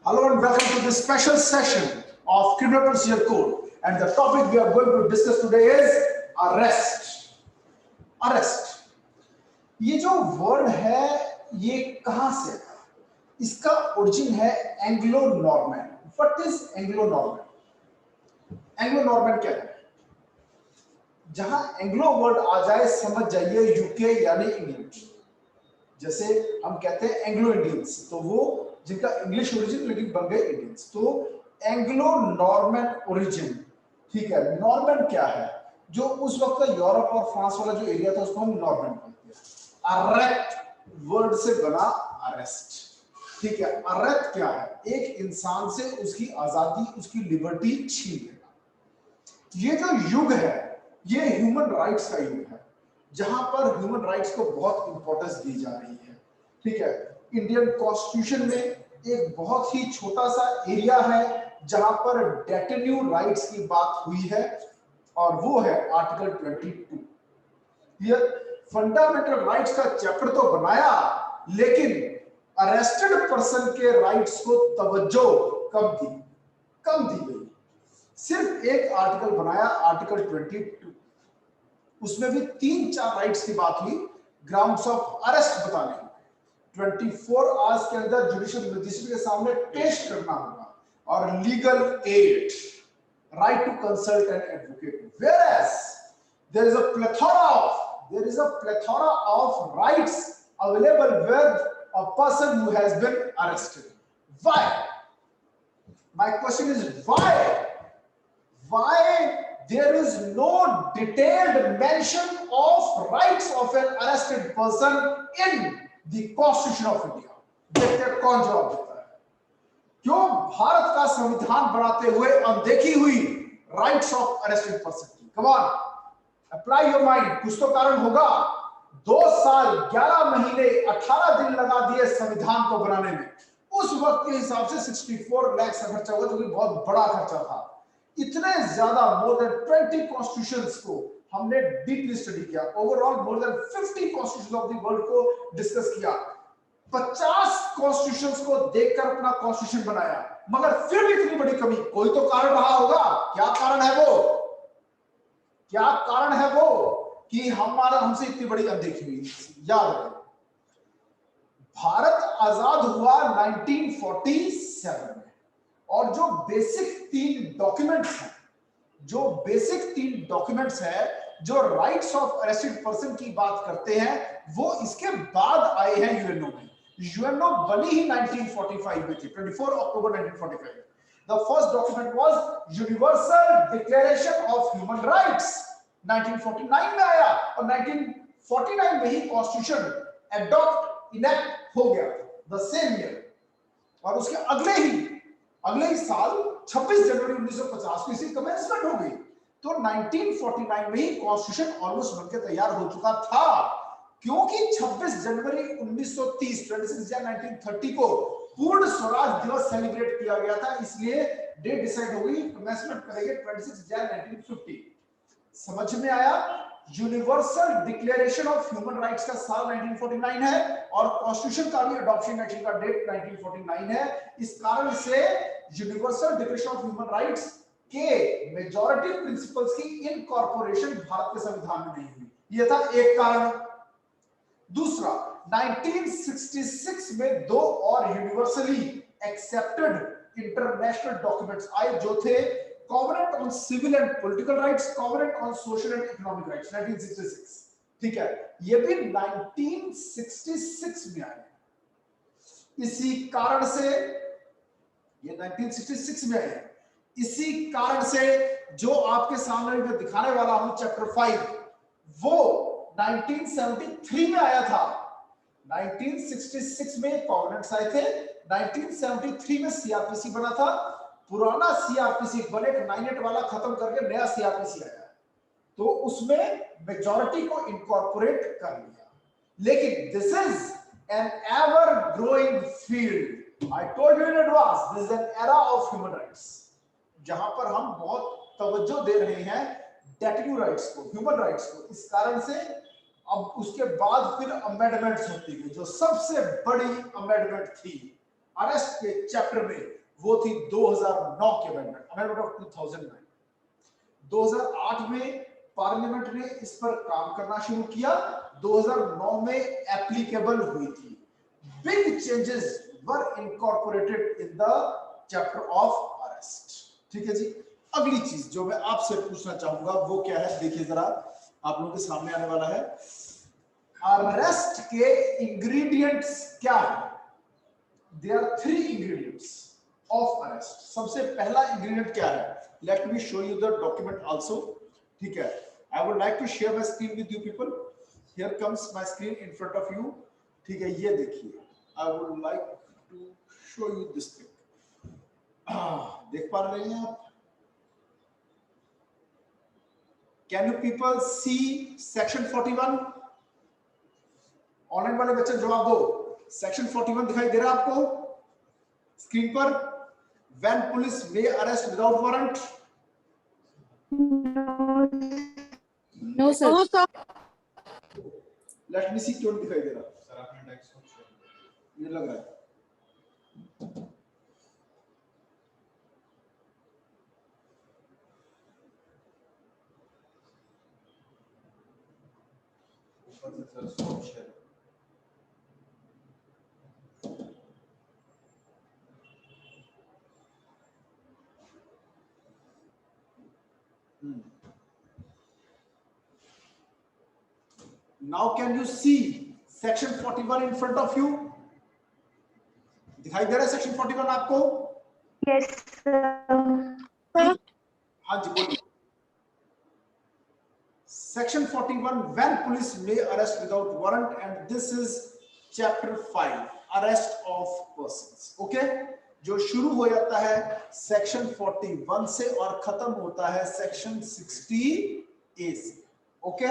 Hello and welcome to this special session of Criminal Procedure Code. And the topic we are going to discuss today is arrest. Arrest. ये जो word है ये कहां से है? इसका ओरिजिन है Anglo Norman. What is Anglo Norman? Anglo Norman क्या है? जहां एंग्लो वर्ड आ जाए समझ जाइए यूके यानी इंग्लैंड. जैसे हम कहते हैं एंग्लो इंडियंस, तो वो जिनका इंग्लिश ओरिजिन लेकिन बन गए इंडियंस. तो एंग्लो नॉर्मन ओरिजिन, ठीक है. नॉर्मन क्या है? जो उस वक्त का यूरोप और फ्रांस वाला जो एरिया था उसको हम नॉर्मन बोलते हैं. अरेस्ट वर्ड से बना अरेस्ट, ठीक है. अरेस्ट क्या है? एक इंसान से उसकी आजादी, उसकी लिबर्टी छीन लेना. ये जो युग है ये ह्यूमन राइट्स का युग है, जहां पर ह्यूमन राइट्स को बहुत इंपॉर्टेंस दी जा रही है, ठीक है. इंडियन कॉन्स्टिट्यूशन में एक बहुत ही छोटा सा एरिया है जहां पर डेटेन्यू राइट्स की बात हुई है और वो है आर्टिकल 22. ये फंडामेंटल राइट्स का चैप्टर तो बनाया लेकिन अरेस्टेड पर्सन के राइट्स को तवज्जो कम दी गई. सिर्फ एक आर्टिकल बनाया, आर्टिकल 22. उसमें भी 3-4 राइट्स की बात हुई. ग्राउंड्स ऑफ अरेस्ट बताने, 24 आवर्स के अंदर जुडिशियल मजिस्ट्रेट के सामने पेश करना होगा, और legal aid, right to consult an advocate. Whereas there is a plethora of rights available with a person who has been arrested. Why? My question is why there is no detailed mention of rights of an arrested person in the Constitution of India? देखते हैं कौन जवाब देता है. क्यों भारत का संविधान बनाते हुए अनदेखी हुई राइट्स ऑफ अरेस्टेड पर्सन की? Come on, apply your mind. कुछ तो कारण होगा. 2 साल 11 महीने 18 दिन लगा दिए संविधान को बनाने में. उस वक्त के हिसाब से 64 लाख का खर्चा हुआ, जो कि बहुत बड़ा खर्चा था. इतने ज्यादा, मोर देन 20 कॉन्स्टिट्यूशंस को हमने डीपली स्टडी किया. Overall more than 50 constitution of the world को डिस्कस किया. 50 कॉन्स्टिट्यूशंस को देखकर अपना कॉन्स्टिट्यूशन बनाया, मगर फिर भी इतनी बड़ी कमी. कोई तो कारण रहा होगा. क्या कारण है वो कि हमसे इतनी बड़ी अनदेखी हुई? याद रखें, भारत आजाद हुआ 1947 में, और जो बेसिक 3 डॉक्यूमेंट्स हैं जो राइट्स ऑफ अरेस्टेड पर्सन की बात करते हैं, वो इसके बाद आए हैं यूएनओ में. यूएनओ बनी ही 1945 में थी, 24 अक्टूबर 1945. The first document was universal declaration of human rights, 1949 में आया, और 1949 में ही कॉन्स्टिट्यूशन इनेक्ट हो गया, द सेम ईयर. और उसके अगले ही साल 26 जनवरी 1950 को इसकी कमेंसमेंट हो गई. तो 1949 में ही कॉन्स्टिट्यूशन ऑलमोस्ट बनकर तैयार हो चुका था, क्योंकि 26 जनवरी 1930 1930 को पूर्ण स्वराज दिवस सेलिब्रेट किया गया था. इसलिए डेट डिसाइड हो गई, कमेंसमेंट करेंगे 26 जनवरी 1950. समझ में आया? Universal declaration of human rights का साल 1949 है, और कॉन्स्टिट्यूशन का भी अडॉप्शन एक्शन का डेट 1949 है. इस कारण से universal declaration of human rights के मेजॉरिटी प्रिंसिपल्स की इनकॉर्पोरेशन भारत के संविधान में नहीं हुई. यह था एक कारण. दूसरा, 1966 में 2 और यूनिवर्सली एक्सेप्टेड इंटरनेशनल डॉक्यूमेंट्स आए, जो थे Covenant on Civil and Political Rights, Covenant on Social and Economic Rights, 1966. ठीक है, ये भी 1966 में आए. इसी कारण से ये 1966 में आए. इसी कारण से जो आपके सामने मैं दिखाने वाला हूं चैप्टर 5, वो 1973 में आया था. 1966 में कॉवेनेंट्स आए थे, 1973 में सीआरपीसी बना था. पुराना सीआरपीसी 189 वाला खत्म करके नया सीआरपीसी आया, तो उसमें मेजॉरिटी को इनकॉर्पोरेट कर लिया. लेकिन this is an ever growing field. I told you in advance, this is an era of human rights, जहां पर हम बहुत तवज्जो दे रहे हैं डेटेन्यू राइट्स को, ह्यूमन राइट्स को. इस कारण से अब उसके बाद फिर अमेंडमेंट्स होती गई. जो सबसे बड़ी अमेंडमेंट थी अरेस्ट के चैप्टर में वो थी 2009 की अमेंडमेंट ऑफ 2009। 2008 में पार्लियामेंट ने इस पर काम करना शुरू किया, 2009 में एप्लीकेबल हुई थी। Big changes were incorporated in the chapter of arrest. ठीक है जी। अगली चीज जो मैं आपसे पूछना चाहूंगा वो क्या है, देखिए जरा, आप लोगों के सामने आने वाला है। अरेस्ट के इंग्रेडिएंट्स क्या है? There are 3 ingredients of arrest. सबसे पहला इंग्रेडिएंट क्या है? Let me show you the document also. ठीक है, I would like to share my screen with you people. Here comes my screen in front of you. ठीक है, ये देखिए, I would like to show you this thing. देख पा रहे हैं आप? Can you people see section 41? Online वाले बच्चे जवाब दो। सेक्शन 41 दिखाई दे रहा है आपको स्क्रीन पर? When police may arrest without warrant. No sir. Let me see, क्यों दिखाई दे रहा सर? आपने टेक्स्ट ये लग रहा है। Now can you see section 41 in front of you? दिखाई दे रहा है सेक्शन 41 आपको? Yes sir. हाँ जी बोलिए। Section 41, when police may arrest without warrant, and this is chapter 5, arrest of persons. Okay? जो शुरू हो जाता है सेक्शन 41 से और खत्म होता है सेक्शन 60A से। ओके?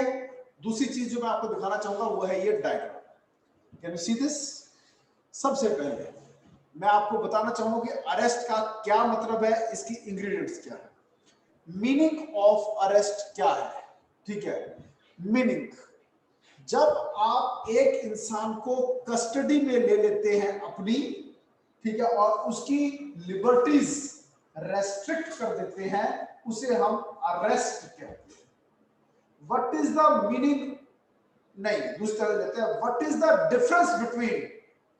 दूसरी चीज जो मैं आपको दिखाना चाहूंगा वो है ये diagram. Can you see this? सबसे पहले मैं आपको बताना चाहूंगा कि अरेस्ट का क्या मतलब है, इसकी इंग्रेडिएंट्स क्या है, मीनिंग ऑफ अरेस्ट क्या है। ठीक है, मीनिंग, जब आप एक इंसान को कस्टडी में ले लेते हैं अपनी, ठीक है, और उसकी लिबर्टीज रेस्ट्रिक्ट कर देते हैं, उसे हम अरेस्ट कहते हैं। What is the meaning? नहीं, दूसरी तरह लेते हैं, what is the difference between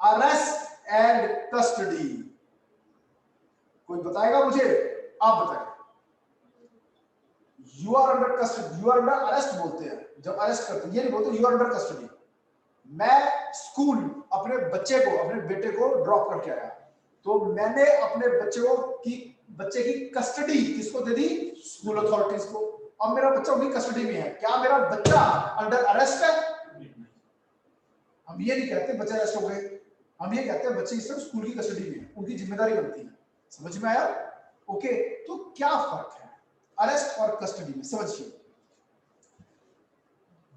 arrest and custody? कोई बताएगा मुझे? आप बताएं। You are under custody, you are under arrest बोलते हैं जब अरेस्ट करते हैं, ये नहीं बोलते यू आर अंडर कस्टडी। मैं स्कूल अपने बच्चे को, अपने बेटे को ड्रॉप करके आया, तो मैंने अपने बच्चे की कस्टडी किसको दे दी? स्कूल अथॉरिटीज को। अब मेरा बच्चा उनकी कस्टडी में है, क्या मेरा बच्चा अंडर अरेस्ट है? हम ये नहीं कहते बच्चे अरेस्ट हो गए, हम ये कहते हैं बच्चे इस समय स्कूल की कस्टडी में है, उनकी जिम्मेदारी बनती है। समझ में आया? ओके, तो क्या फर्क है अरेस्ट और कस्टडी में? समझिए,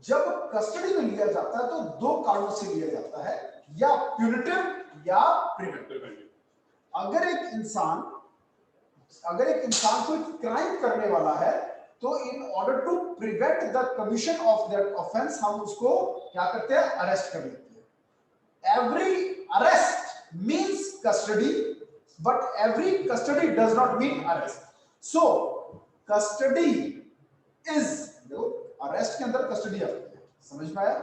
जब कस्टडी में लिया जाता है तो 2 कारणों से लिया जाता है, या प्यूनिटिव या प्रिवेंटिव। अगर एक इंसान कोई क्राइम करने वाला है तो in order to prevent the commission of that offence हम उसको क्या करते हैं? अरेस्ट कर लेते हैं। Every arrest means custody, but every custody does not mean arrest. So custody is, देखो अरेस्ट के अंदर कस्टडी आती है, समझ में आया?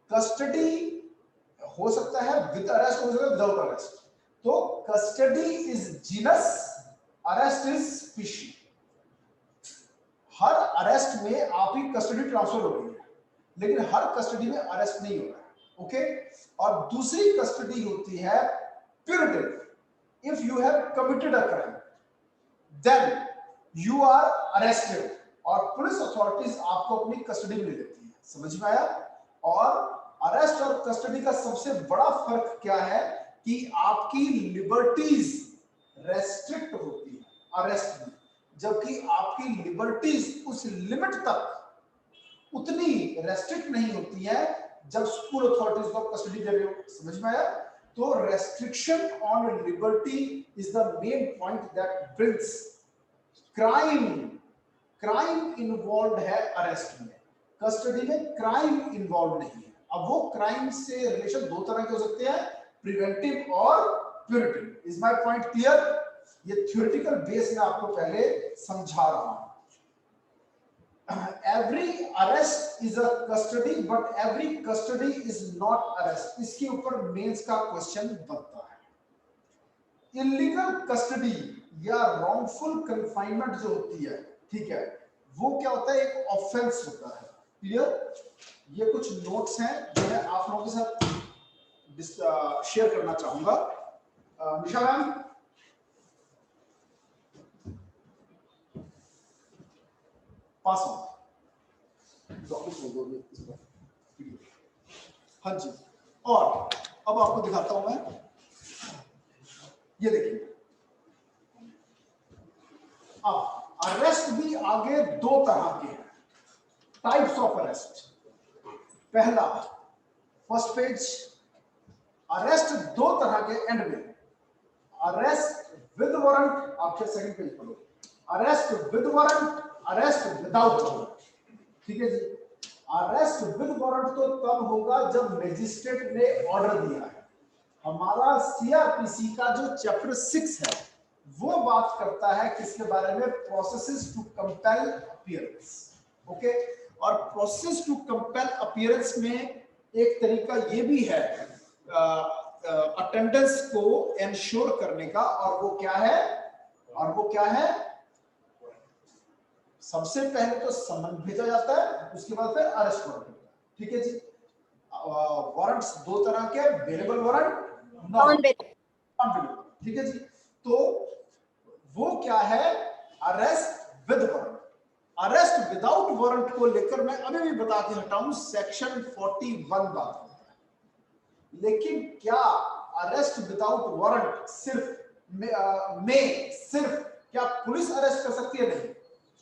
कस्टडी हो सकता है विद अरेस्ट, हो सकता है विदाउट अरेस्ट। तो custody is genus, arrest is species. Her arrest में आपकी कस्टडी ट्रांसफर हो रही है, लेकिन हर कस्टडी में अरेस्ट नहीं हो रहा है। ओके? और दूसरी कस्टडी होती है punitive. If you have committed a crime then you are arrested, और पुलिस अथॉरिटीज आपको अपनी कस्टडी में ले लेती है। समझ में आया? और अरेस्ट और कस्टडी का सबसे बड़ा फर्क क्या है कि आपकी लिबर्टीज रेस्ट्रिक्ट होती है अरेस्ट में, जबकि आपकी लिबर्टीज उस लिमिट तक उतनी रेस्ट्रिक्ट नहीं होती है जब स्कूल अथॉरिटीज को कस्टडी दे रहे हो। समझ में आया? तो restriction on liberty is the main point that brings crime involve है अरेस्ट में, कस्टडी में क्राइम इन्वॉल्व नहीं है। अब वो क्राइम से रिलेशन 2 तरह के हो सकते हैं, प्रिवेंटिव और purity. Is my point clear? ये थ्योरेटिकल बेस में आपको पहले समझा रहा हूं। Every arrest is a custody but every custody is not arrest. इसके ऊपर मेंस का क्वेश्चन बनता है। इलीगल कस्टडी या रॉन्गफुल कन्फाइनमेंट जो होती है, ठीक है, वो क्या होता है? एक ऑफेंस होता है। क्लियर? ये कुछ नोट्स हैं जो मैं आप लोगों के साथ शेयर करना चाहूंगा। निशा मैम, पास ऑन हाँ जी। और अब आपको दिखाता हूं मैं, ये देखिए। अब अरेस्ट भी आगे दो तरह के हैं, टाइप्स ऑफ अरेस्ट। पहला, फर्स्ट पेज, अरेस्ट दो तरह के एंड में, अरेस्ट विद वारंट, आप सेकंड पेज पढ़ो, arrest with warrant, arrest without warrant. ठीक है जी। अरेस्ट विद वारंट तो तब होगा जब मजिस्ट्रेट ने ऑर्डर दिया है। हमारा सीआरपीसी का जो चैप्टर 6 है वो बात करता है किसके बारे में? Processes to compel appearance. Okay, और प्रोसेस टू कंपेल अपीयरेंस में एक तरीका ये भी है अटेंडेंस को एंश्योर करने का, और वो क्या है? सबसे पहले तो समन भेजा जाता है, उसके बाद फिर अरेस्ट वारंट होता है। ठीक है जी। वारंट्स दो तरह के, वेरिएबल वारंट, नॉन वेरिएबल। ठीक है जी। तो वो क्या है? Arrest with warrant. Arrest without warrant को लेकर मैं अभी भी बता के हटाऊं, सेक्शन 41 बात करता है। लेकिन क्या अरेस्ट विदाउट वारंट सिर्फ क्या पुलिस अरेस्ट कर सकती है? नहीं,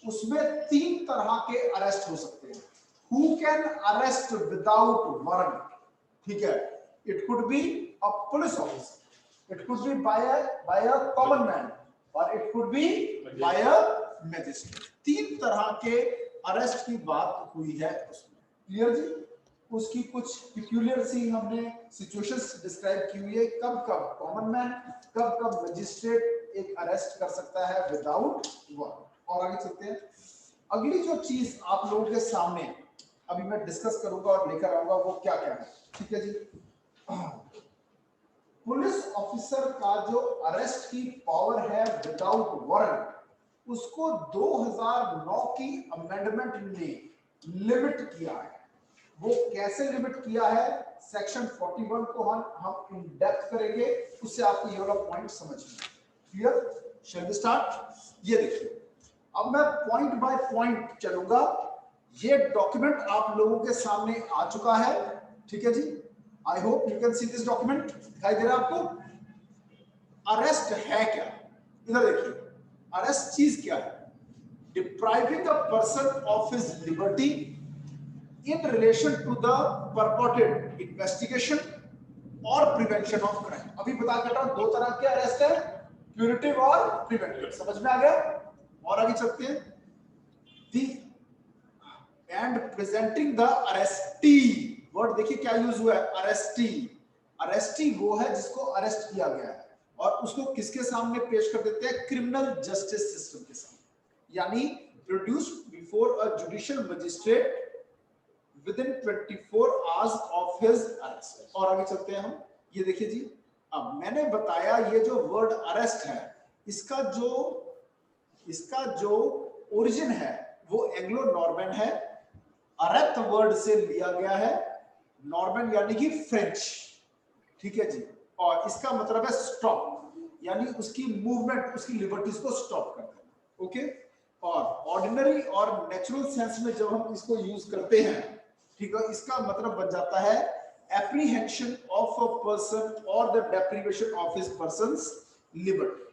उसमें तीन तरह के अरेस्ट हो सकते हैं। Who can arrest without warrant? ठीक है, it could be a police officer, it could be by a common man, और it could be by a magistrate. तीन तरह के अरेस्ट की बात हुई है उसमें। क्लियर जी? उसकी कुछ पिक्यूलियर सी हमने सिचुएशंस डिस्क्राइब की हुई है, कब कब कॉमन मैन, कब कब मैजिस्ट्रेट एक अरेस्ट कर सकता है विदाउट वारंट। और आगे चलते हैं। अगली जो चीज आप लोगों के सामने अभी मैं डिस्कस करूंगा और लेकर आऊंगा वो क्या क्या है। ठीक है जी। पुलिस ऑफिसर का जो अरेस्ट की पावर है विदाउट वारंट, उसको 2009 की अमेंडमेंट ने लिमिट किया है। वो कैसे लिमिट किया है? सेक्शन 41 को हम इन डेप्थ करेंगे, उससे आपको ये वाला पॉइंट समझ में। क्लियर? Shall we start? ये देखिए, अब मैं पॉइंट बाय पॉइंट चलूंगा। ये डॉक्यूमेंट आप लोगों के सामने आ चुका है। ठीक है जी। I hope you can see this document. दिखाई दे रहा है आपको? अरेस्ट है क्या? इधर देखिए, अरेस्ट चीज क्या है? Depriving a person of his liberty in relation to the purported investigation और प्रिवेंशन ऑफ क्राइम। अभी बता के हूं, दो तरह के अरेस्ट है, प्यूरिटिव और प्रिवेंटिव। समझ में आ गया? और आगे चलते हैं। दी and presenting the arrested, word देखिए क्या यूज हुआ है? अरेस्टी। अरेस्टी वो है जिसको अरेस्ट किया गया है, और उसको किसके सामने पेश कर देते हैं? क्रिमिनल जस्टिस सिस्टम के सामने, यानी produced before a judicial magistrate within 24 hours of his arrest। और आगे चलते हैं हम। ये देखिए जी, अब मैंने बताया ये जो वर्ड अरेस्ट है, इसका जो ओरिजिन है वो एंग्लो नॉर्मन है। अरेस्ट वर्ड से लिया गया है, नॉर्मन यानी कि फ्रेंच। ठीक है जी। और इसका मतलब है स्टॉप, यानी उसकी मूवमेंट, उसकी लिबर्टीज को स्टॉप कर देना। ओके। और ऑर्डिनरी और नेचुरल सेंस में जब हम इसको यूज करते हैं, ठीक है, इसका मतलब बन जाता है एप्रीहेंशन ऑफ अ पर्सन और the deprivation of his persons liberty,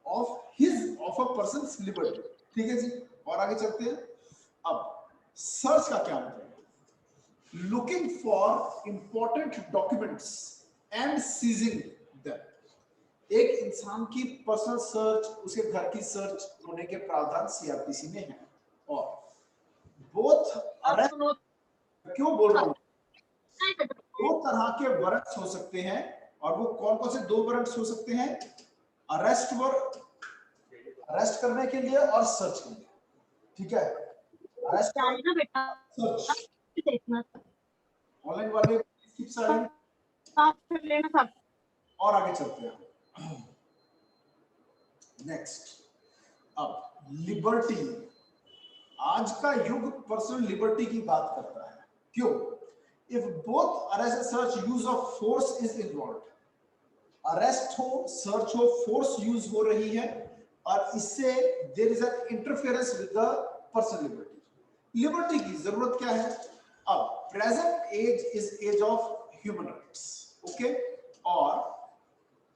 of a persons liberty. ठीक है जी। और आगे चलते हैं। अब सर्च का क्या मतलब है? Looking for important documents and seizing them. एक इंसान की पर्सनल सर्च, उसके घर की सर्च होने के प्रावधान सीआरपीसी में है। और बोथ अरेस्ट, क्यों बोल रहा हूं? दो तरह के वारंट्स हो सकते हैं, और वो कौन कौन से दो वारंट्स हो सकते हैं? अरेस्ट करने के लिए और सर्च के लिए, ठीक है? अरेस्ट ना बेटा सर्च। देखना ऑनलाइन वाले कीप साइलेंट। आप लेना था। और आगे चलते हैं। नेक्स्ट, अब लिबर्टी। आज का युग पर्सनल लिबर्टी की बात करता है। क्यों? If both arrest and search use of force is involve, arrest हो, सर्च हो, फोर्स यूज हो रही है और इससे there is an interference with the personal liberty. Liberty की जरूरत क्या है? अब present age is age of human rights, okay?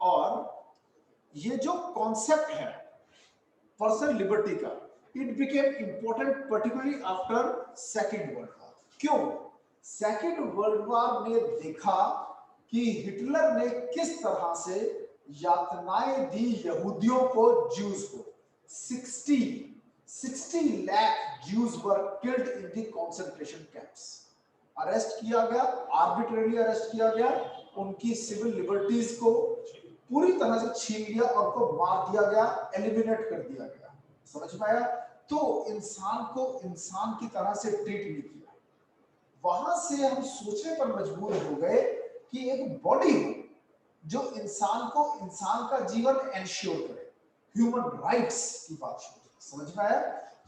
और ये जो कॉन्सेप्ट है पर्सनल लिबर्टी का, it became important particularly after second world war. क्यों? सेकेंड वर्ल्ड वॉर ने देखा कि हिटलर ने किस तरह से यातनाएं दी यहूदियों को, ज्यूज को। 60 lakh Jews were killed in the concentration camps. Arrest किया गया, आर्बिट्रेरली अरेस्ट किया गया, उनकी सिविल लिबर्टीज को पूरी तरह से छीन लिया और उनको मार दिया गया, एलिमिनेट कर दिया गया। समझ में आया? तो इंसान को इंसान की तरह से ट्रीट नहीं किया। वहां से हम सोचने पर मजबूर हो गए कि एक बॉडी हो जो इंसान को इंसान का जीवन एंश्योर करे, ह्यूमन राइट्स की बात शुरू। समझ में आया?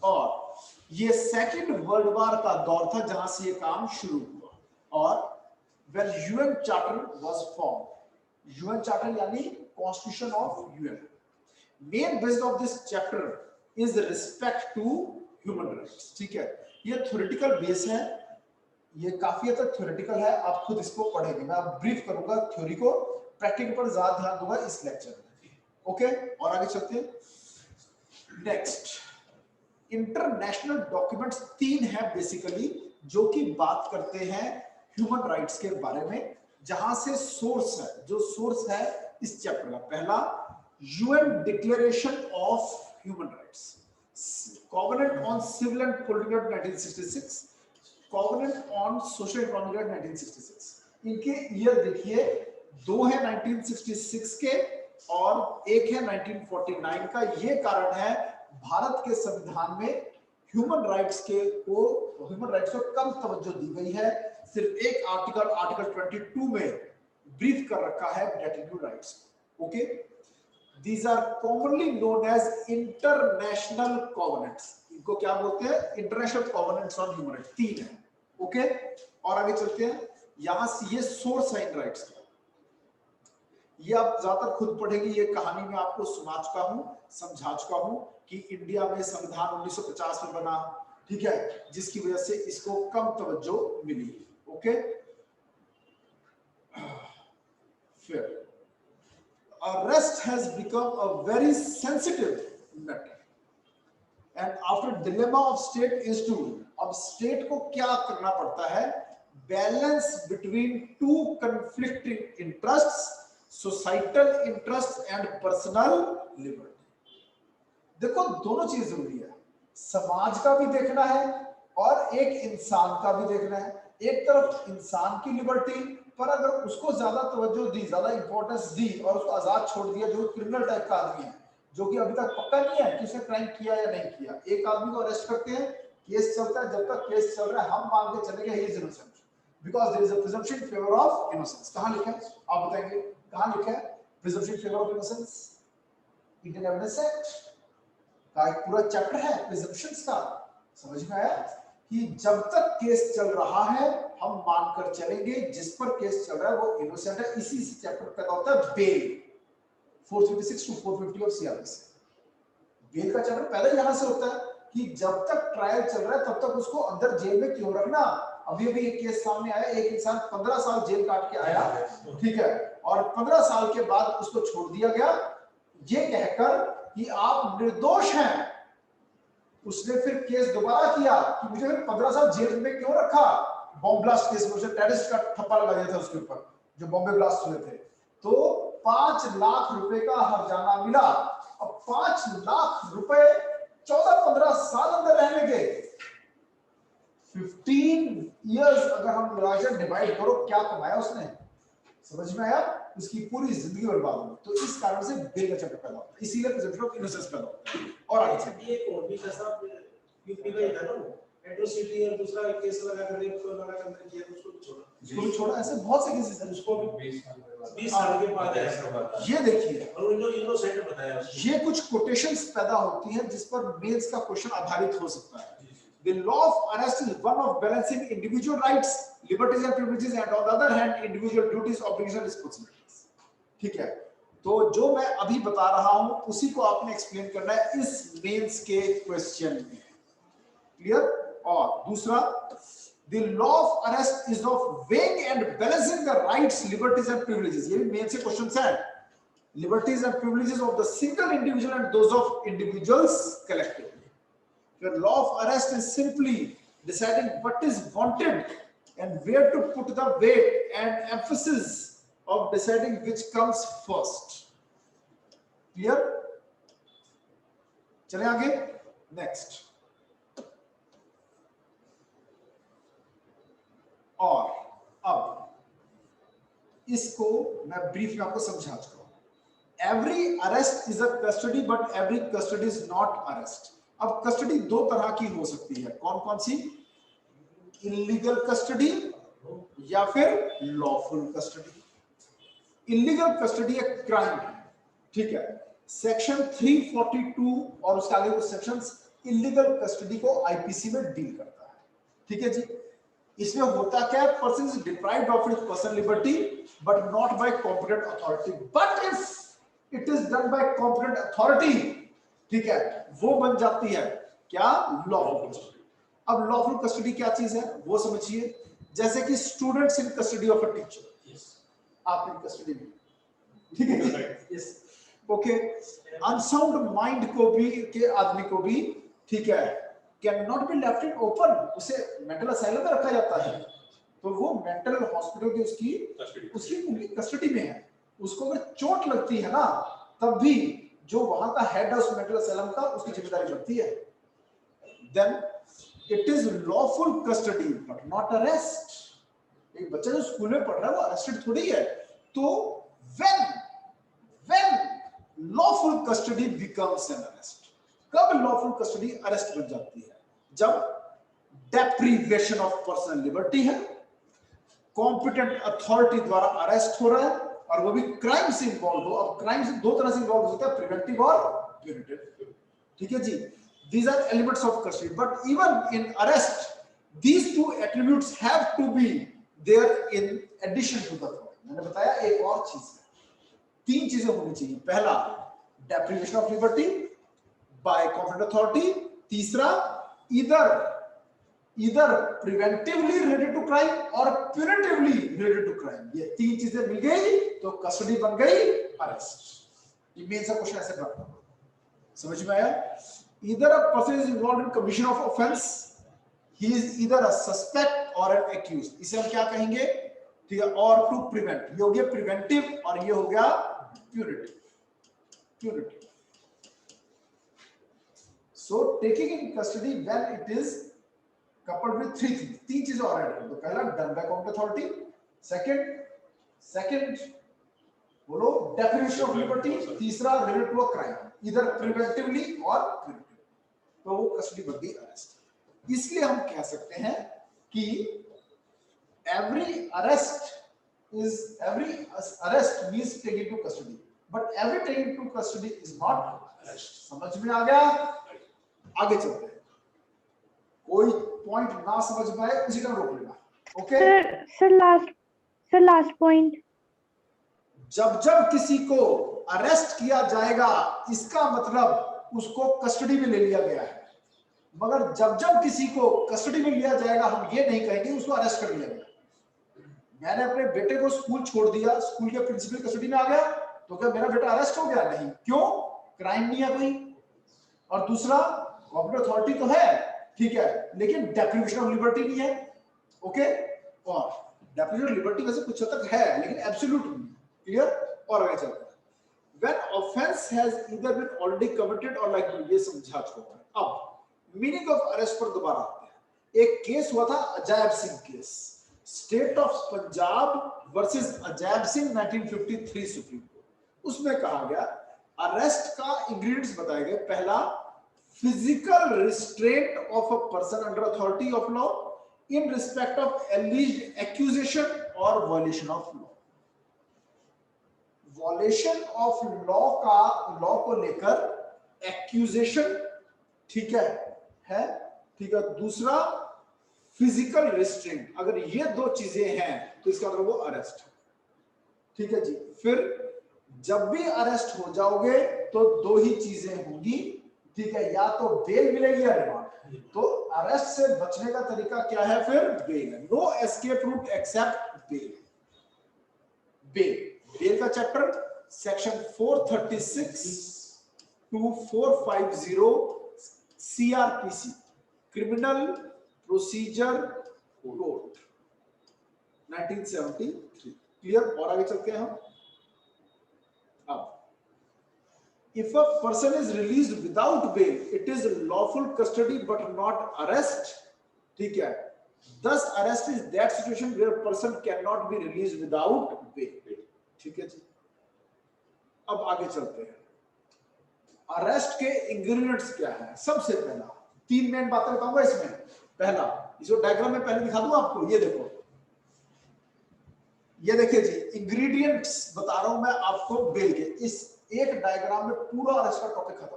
और ये सेकेंड वर्ल्ड वॉर का दौर था जहां से ये काम शुरू हुआ। और when UN Charter was formed, UN Charter यानी Constitution of UN, main base of this chapter is respect to human rights। ठीक है, ये थ्योरेटिकल बेस है, ये काफी हद तक थ्योरेटिकल है, आप खुद इसको पढ़ेंगे। मैं अब ब्रीफ करूंगा थ्योरी को, प्रैक्टिकल पर ज्यादा ध्यान दूंगा इस लेक्चर में, ओके? और आगे चलते हैं। नेक्स्ट, इंटरनेशनल डॉक्यूमेंट्स 3 है बेसिकली जो कि बात करते हैं ह्यूमन राइट्स के बारे में, जहां से सोर्स है, जो सोर्स है इस चैप्टर का। पहला, UN declaration of human rights, covenant on civil and political 1966, covenant on social economic 1966। इनके ईयर देखिए, 2 है 1966 के और एक है 1949 का। ये कारण है भारत के संविधान में ह्यूमन राइट्स को कम तवज्जो दी गई है। सिर्फ एक आर्टिकल 22 में ब्रीफ कर रखा है gratitude rights, okay? These are commonly known as international covenants. इनको क्या बोलते हैं? International covenants on human rights. 3 है, ओके? और आगे चलते हैं। यहां से ये सोर्स है इन राइट्स का, ये आप ज्यादातर खुद पढ़ेंगे। ये कहानी में आपको सुना चुका हूं, समझा चुका हूं कि इंडिया में संविधान 1950 में बना, ठीक है, जिसकी वजह से इसको कम तवज्जो मिली, ओके? फिर arrest has become a very sensitive matter and after dilemma of state is to, अब स्टेट को क्या करना पड़ता है? Balance between two conflicting interests, societal interest and personal liberty. देखो, दोनों चीज जरूरी है, समाज का भी देखना है और एक इंसान का भी देखना है। एक तरफ इंसान की लिबर्टी पर अगर उसको ज्यादा तवज्जो दी, ज्यादा इंपॉर्टेंस दी और उसको आजाद छोड़ दिया, जो क्रिमिनल टाइप का आदमी है, जो कि अभी तक पक्का नहीं है कि उसने क्राइम किया या नहीं किया। एक आदमी को अरेस्ट करते हैं, केस चलता है, जब तक केस चल रहा है हम मान के चलेंगे he is innocent because there is a presumption in favour of innocence. कहां लिखा है आप बताएंगे? कहां लिखा है presumption in favour of innocence? Indian evidence act का एक पूरा चैप्टर है प्रिजम्पशंस का। समझ में आया कि जब तक केस चल रहा है हम मानकर चलेंगे जिस पर केस चल रहा है वो इनोसेंट है। इसी से चैप्टर पैदा होता है bail, 456 to 450 of CrPC. Bail का चैप्टर पैदा यहां से होता है कि जब तक ट्रायल चल रहा है तब तक उसको अंदर जेल में क्यों रखना। अभी अभी एक केस सामने आया, एक इंसान 15 साल जेल काट के आया, ठीक है, और 15 साल के बाद उसको छोड़ दिया गया ये कहकर कि आप निर्दोष हैं। उसने फिर केस दोबारा किया कि मुझे 15 साल जेल में क्यों रखा। बॉम्ब ब्लास्ट केस में उसे टेररिस्ट का ठप्पा लगा दिया था उसके ऊपर, जो बॉम्बे ब्लास्ट हुए थे। तो 5 लाख रुपए का हर्जाना मिला। अब 5 लाख रुपए 14-15 साल अंदर रहने के 15 इयर्स अगर हम डिवाइड करो, क्या कमाया उसने? समझ में आया? उसकी पूरी जिंदगी बर्बाद हो। तो इस कारण से बेल का चैप्टर पैदा होता है, इसीलिए प्रिजम्पशन ऑफ इनोसेंस पैदा होता है। और आगे चलिए, ये और भी जैसा यूपी का ही था ना, एट्रोसिटी और दूसरा केस लगा कर रेप को लगा कर किया, उसको भी छोड़ा, उसको भी छोड़ा। ऐसे बहुत से केसेस हैं, उसको भी 20 साल के बाद है। ये देखिए, और इनोसेंट बताया, ये कुछ कोटेशंस पैदा होती हैं जिस पर मेंस का क्वेश्चन आधारित हो सकता है। The law of arrest is one of balancing individual rights, liberties and privileges, and on the other hand, individual duties, obligations, responsibilities. ठीक है, तो जो मैं अभी बता रहा हूं उसी को आपने एक्सप्लेन करना है इस मेंस के क्वेश्चन में। क्लियर? और दूसरा, the law of arrest is of weighing and balancing the rights, liberties and privileges. ये भी मेंस से क्वेश्चन है। Liberties and privileges of the single individual and those of individuals collectively. The law of arrest is simply deciding what is wanted and where to put the weight and emphasis of deciding which comes first. Clear? चलें आगे, next. और अब इसको मैं brief में आपको समझा चुका हूं। Every arrest is a custody, but every custody is not arrest. अब कस्टडी दो तरह की हो सकती है, कौन कौन सी? इलीगल कस्टडी या फिर लॉफुल कस्टडी। इलीगल कस्टडी एक क्राइम है, ठीक है। सेक्शन 342 और उसके आगे कुछ सेक्शंस इलीगल कस्टडी को आईपीसी में डील करता है, ठीक है जी। इसमें होता क्या है? Person is deprived of his personal liberty but not bye competent authority, but if it is done by competent authority, ठीक है, वो बन जाती है क्या? Lawful custody. अब लॉफुल कस्टडी क्या चीज है वो समझिए। जैसे कि students in custody of a teacher, आप इन कस्टडी में, ठीक है, यस, ओके। अनसाउंड माइंड को भी के आदमी को भी, ठीक है, can not be left in open, उसे मेंटल असाइलम में रखा जाता है, तो वो मेंटल हॉस्पिटल की उसकी कस्टडी में है। उसको अगर चोट लगती है ना, तब भी जो वहां का हेड है उस मेंटल असाइलम का, उसकी जिम्मेदारी बनती है। Then it is lawful custody but not arrest. एक बच्चा जो स्कूल में पढ़ रहा है वो अरेस्टेड थोड़ी है। तो when lawful custody becomes N arrest, कब लॉफुल कस्टडी अरेस्ट बन जाती है? जब डेप्रीवेशन ऑफ पर्सनल लिबर्टी है, कॉम्पिटेंट अथॉरिटी द्वारा अरेस्ट हो रहा है और वो भी क्राइम से इन्वॉल्व हो। अब क्राइम से दो तरह से इन्वॉल्व होता है, प्रिवेंटिव और प्यूनिटिव, ठीक है जी। These are elements of custody, but even in arrest, these two attributes have to be there in addition to the third. मैंने बताया एक और चीज है, तीन चीजें होनी चाहिए। पहला, deprivation of liberty by competent authority। तीसरा, either preventively related to crime or punitively related to crime। ये तीन चीजें मिल गई तो कस्टडी बन गई अरेस्ट। ये मेन सा क्वेश्चन ऐसे करता हूं, समझ में आया? Either a person is involved in commission of offense, he is either a suspect or an accused। इसे हम क्या कहेंगे? ठीक है, और to prevent, ये हो गया preventive और ये हो गया punitive। So taking in custody when it is coupled with three things, तीन चीजें और ऐड करो। तो पहला done by competent authority, second बोलो deprivation of liberty, तीसरा related to a crime, either preventively or punitive, तो वो कस्टडी बन गई अरेस्ट। इसलिए हम कह सकते हैं कि every arrest means taking to custody, but every taking to custody is not arrest। समझ में आ गया? आगे चलते हैं, कोई पॉइंट ना समझ में आए उसी टाइम रोक लेना, ओके? सर लास्ट पॉइंट, जब किसी को अरेस्ट किया जाएगा इसका मतलब उसको कस्टडी में ले लिया गया है, मगर जब किसी को कस्टडी में लिया जाएगा हम ये नहीं कहेंगे उसको अरेस्ट कर लिया गया। मैंने अपने बेटे को स्कूल छोड़ दिया, स्कूल के प्रिंसिपल कस्टडी में आ गया, तो क्या मेरा बेटा अरेस्ट हो गया? नहीं। क्यों? क्राइम नहीं है कोई। और दूसरा, कॉम्पिटेंट अथॉरिटी तो है, ठीक है, लेकिन डेप्रिवेशन ऑफ लिबर्टी नहीं है, ओके? और डेप्रिवेशन ऑफ लिबर्टी वैसे कुछ हद तक है लेकिन एब्सोल्यूट नहीं। क्लियर? और आगे चलते हैं। When offense has either been already committed or like ये समझा चुका है। अब मीनिंग ऑफ अरेस्ट पर दोबारा आते हैं। एक केस हुआ था Ajaib Singh case, state of Punjab versus Ajaib Singh 1953 supreme court, उसमें कहा गया अरेस्ट का इंग्रेडिएंट्स बताए गए। पहला, physical restraint of a person under authority of law in respect of alleged accusation और violation of law. Violation of law को लेकर एक्यूजेशन, ठीक है ठीक है। दूसरा, फिजिकल रिस्ट्रेंट, अगर ये दो चीजें हैं तो इसका मतलब वो अरेस्ट है, ठीक है जी। फिर जब भी अरेस्ट हो जाओगे तो दो ही चीजें होंगी, ठीक है, या तो बेल मिलेगी या रिमांड। तो अरेस्ट से बचने का तरीका क्या है? फिर बेल है। No escape route except bail. Bail का chapter section 436 to 450 CrPC, criminal procedure code 1973। Clear? और आगे चलते हैं हम। अब if a person is released without bail, it is lawful custody but not arrest, ठीक है। Thus arrest is that situation where a person cannot be released without bail, ठीक है जी। अब आगे चलते हैं। अरेस्ट के इंग्रेडिएंट्स क्या है? सबसे पहला, तीन मेन बातें बताऊंगा इसमें। पहला, इसको डायग्राम में पहले दिखा दूं आपको, ये देखो, ये देखिए जी, इंग्रेडिएंट्स बता रहा हूं मैं आपको बेल के। इस एक डायग्राम में पूरा अरेस्ट का टॉपिक खत्म,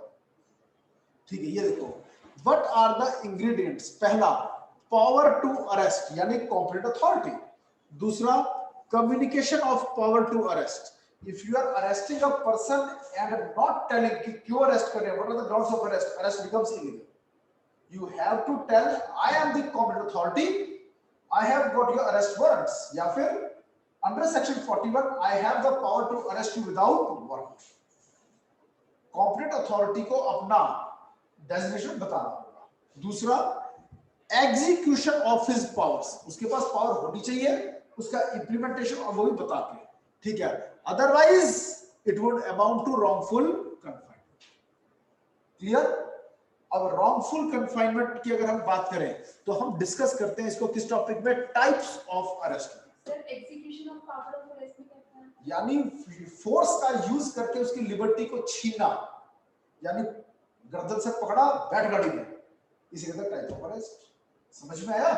ठीक है। ये देखो, व्हाट आर द इंग्रेडिएंट्स? पहला, पावर टू अरेस्ट यानी कॉम्पिटेंट अथॉरिटी। दूसरा, communication of power to arrest. If you are arresting a person and not telling कि क्यों अरेस्ट कर रहे हैं, what are the grounds of arrest, arrest becomes illegal. You have to tell I am the competent authority, I have got your arrest warrants, या फिर under section 41 I have the power to arrest you without warrant. Competent authority को अपना designation बताना होगा। दूसरा, execution of his powers, उसके पास power होनी चाहिए, उसका इंप्लीमेंटेशन और वो भी बता के, ठीक है। Otherwise it would amount to wrongful confinement. Clear? अब रॉन्गफुल कन्फाइनमेंट की अगर हम बात करें तो हम डिस्कस करते हैं इसको किस टॉपिक में? Types of arrest. Execution of power of arrest में क्या है? यानी फोर्स का यूज करके उसकी लिबर्टी को छीनना, यानी गर्दन से पकड़ा, बैठ गाड़ी में, इसी कहते हैं टाइप ऑफ अरेस्ट। समझ में आया?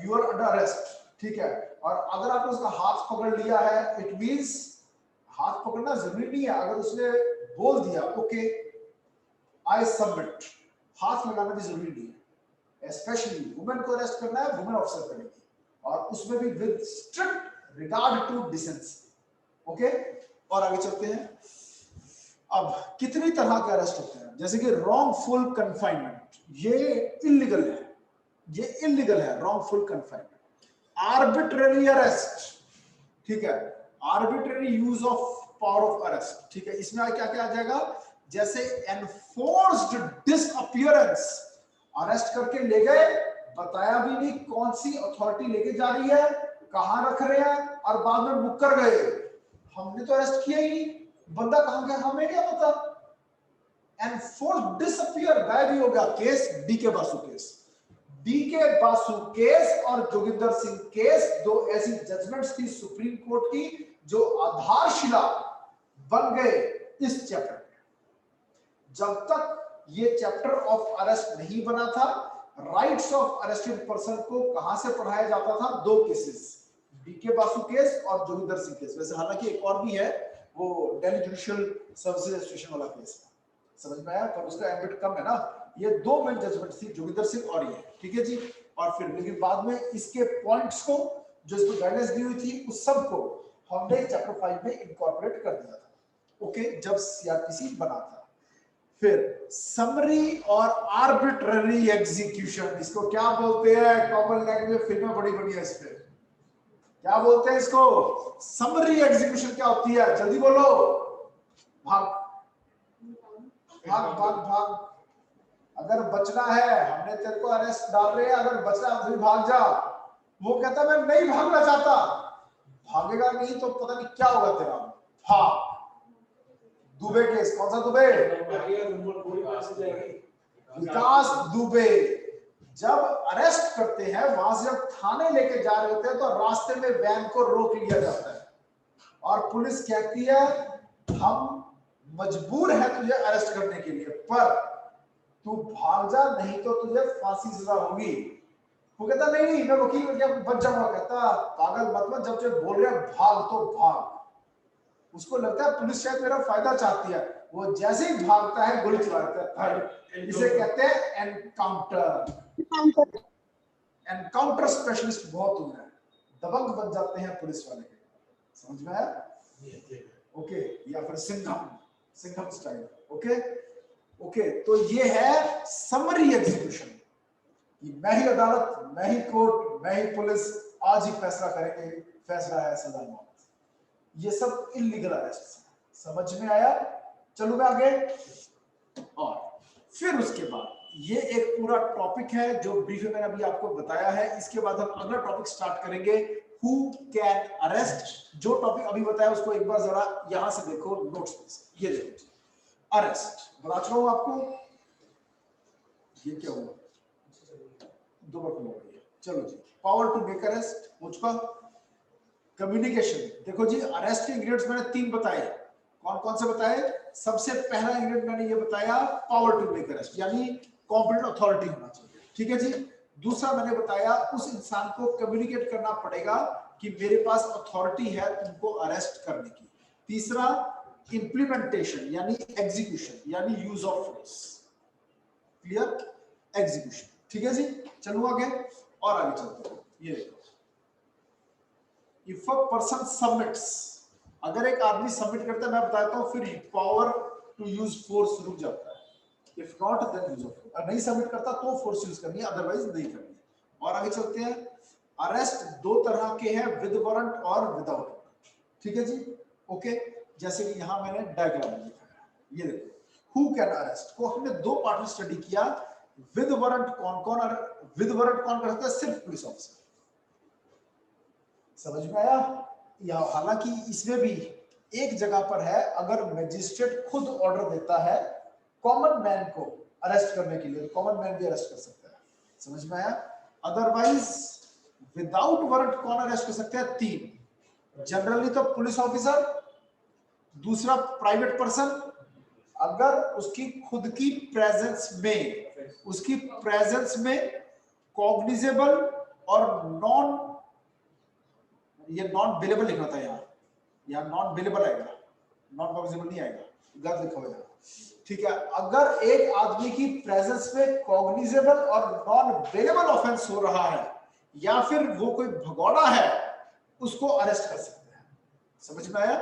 यू आर अंडर अरेस्ट, ठीक है। और अगर आपने उसका हाथ पकड़ लिया है, इट मींस हाथ पकड़ना जरूरी नहीं है, अगर उसने बोल दिया ओके आई सबमिट, हाथ लगाना भी जरूरी नहीं है। स्पेशली वुमेन को अरेस्ट करना है, वुमेन ऑफिसर करेगी, और उसमें भी with strict regard to decency, okay. और आगे चलते हैं। अब कितनी तरह के अरेस्ट होते हैं? जैसे कि रॉन्गफुल कन्फाइनमेंट, ये इल्लीगल है, ये इल्लीगल है रॉन्गफुल कन्फाइनमेंट। आर्बिट्रेरी अरेस्ट, ठीक है, arbitrary use of power of arrest, ठीक है। इसमें क्या क्या आ जाएगा? जैसे एनफोर्स्ड डिसअपियरेंस, अरेस्ट करके ले गए, बताया भी नहीं कौन सी अथॉरिटी लेके जा रही है, कहां रख रहे हैं, और बाद में मुक्कर गए, हमने तो अरेस्ट किया ही नहीं, बंदा कहां गया हमें क्या पता। एनफोर्स्ड डिसअपियर, गायब ही हो गया। Case D K Basu case, D K Basu case और जोगिंदर सिंह केस, दो ऐसी जजमेंट्स थी सुप्रीम कोर्ट की जो आधारशिला बन गए इस चैप्टर में। जब तक ये चैप्टर ऑफ अरेस्ट नहीं बना था, राइट्स ऑफ अरेस्टेड पर्सन को कहां से पढ़ाया जाता था? दो केसेस, डीके बासु केस और जोगिंदर सिंह केस। वैसे हालांकि एक और भी है, वो दिल्ली जुडिशियल सर्विसेज एसोसिएशन वाला केस, समझ में आया? पर उसका एम्बिट कम है ना। ये दो मेन जजमेंट थी, जोगिंदर सिंह और ये, ठीक है जी। और फिर लेकिन बाद में इसके पॉइंट्स को, जो इसको गाइडेंस दी हुई थी, उस सब को हमने चैप्टर 5 में इनकॉर्पोरेट कर दिया था, ओके, जब सीआरपीसी बना था। फिर समरी और आर्बिट्ररी एग्जीक्यूशन, इसको क्या बोलते हैं? कॉमन लैंग्वेज में फिल्में बड़ी बड़ी है इस पे, क्या बोलते हैं इसको? समरी एग्जीक्यूशन क्या होती है? जल्दी बोलो। भाग भाग भाग भाग। अगर बचना है, हमने तेरे को अरेस्ट डाल रहे हैं, अगर बचना है तो भाग जा। वो कहता मैं नहीं भागना चाहता, भागेगा नहीं तो पता नहीं क्या होगा तेरा। हाँ, दुबे केस, कौन सा दुबे? विकास दुबे, जब अरेस्ट करते हैं, वहां से जब थाने लेके जा रहे होते हैं, तो रास्ते में वैन को रोक लिया जाता है और पुलिस कहती है हम मजबूर है तुझे अरेस्ट करने के लिए, पर तू भाग जा, नहीं तो तुझे फांसी सजा होगी। वो कहता नहीं मैं वकील बन गया बच जाऊंगा। कहता पागल मत मत, जब तुझे बोल रहे हैं भाग तो भाग। उसको लगता है पुलिस शायद मेरा फायदा चाहती है, वो जैसे ही भागता है गोली चला देता है। इसे कहते हैं एनकाउंटर। एनकाउंटर स्पेशलिस्ट बहुत हुए हैं, दबंग बन जाते हैं पुलिस वाले। समझ में आया? ओके, या फिर सिंघम स्टाइल। ओके, तो ये है समरी एग्जीक्यूशन। मैं ही अदालत, मैं ही कोर्ट, मैं ही पुलिस, आज ही फैसला करेंगे, फैसला है सजा मौत। ये सब इलीगल अरेस्ट है। समझ में आया? चलो मैं आगे। और फिर उसके बाद ये एक पूरा टॉपिक है जो ब्रीफ में मैंने अभी आपको बताया है। इसके बाद हम अगला टॉपिक स्टार्ट करेंगे, हु कैन अरेस्ट। जो टॉपिक अभी बताया उसको एक बार जरा यहां से देखो नोट्स में। ये देखो अरेस्ट बता चुका हूं आपको। ये क्या हुआ? दो बार हो गई। चलो जी, पावर टू मेक अरेस्ट हो चुका। कम्युनिकेशन देखो जी, अरेस्ट के इंग्रेडिएंट्स मैंने 3 बताए। कौन कौन से बताए? सबसे पहला इंग्रेडिएंट मैंने ये बताया पावर टू मेक अरेस्ट, यानी कॉम्पिटेंट अथॉरिटी होना चाहिए। ठीक है जी। दूसरा मैंने बताया उस इंसान को कम्युनिकेट करना पड़ेगा कि मेरे पास अथॉरिटी है तुमको अरेस्ट करने की। तीसरा इंप्लीमेंटेशन यानी एग्जीक्यूशन, यानी use of force. Clear? Execution. ठीक है जी। चलो आगे और आगे चलते हैं। ये देखो, इफ अ पर्सन सबमिट्स, अगर एक आदमी सबमिट करता है, मैं बताता हूं, फिर पावर टू यूज फोर्स रुक जाता है। If not then use of force. नहीं सबमिट करता तो फोर्स यूज करनी है, अदरवाइज नहीं करनी है। और आगे चलते हैं। अरेस्ट 2 तरह के हैं, विद वारंट और विदाउट वारंट। ठीक है जी। ओके, जैसे कि यहां मैंने डायग्राम में लिखा है। ये देखो, हु कैन अरेस्ट को हमने 2 पार्ट में स्टडी किया। विद वारंट कौन कौन, विद वारंट कौन कर सकता है? सिर्फ पुलिस ऑफिसर। समझ में आया? या हालांकि इसमें भी एक जगह पर है, अगर मजिस्ट्रेट खुद ऑर्डर देता है कॉमन मैन को अरेस्ट करने के लिए, कॉमन मैन भी अरेस्ट कर सकता है। समझ में आया? अदरवाइज विदाउट वारंट कौन अरेस्ट कर सकते हैं? 3। जनरली तो पुलिस ऑफिसर, दूसरा प्राइवेट पर्सन, अगर उसकी खुद की प्रेजेंस में कॉग्निजेबल और ये नॉन बेलेबल लिखना था यहाँ नॉन बेलेबल आएगा, नॉन कॉग्निजेबल नहीं आएगा, गलत लिखा हुआ है। ठीक है, अगर एक आदमी की प्रेजेंस में कॉग्निजेबल और नॉन बेलेबल ऑफेंस हो रहा है, या फिर वो कोई भगौड़ा है, उसको अरेस्ट कर सकते हैं। समझ में आया?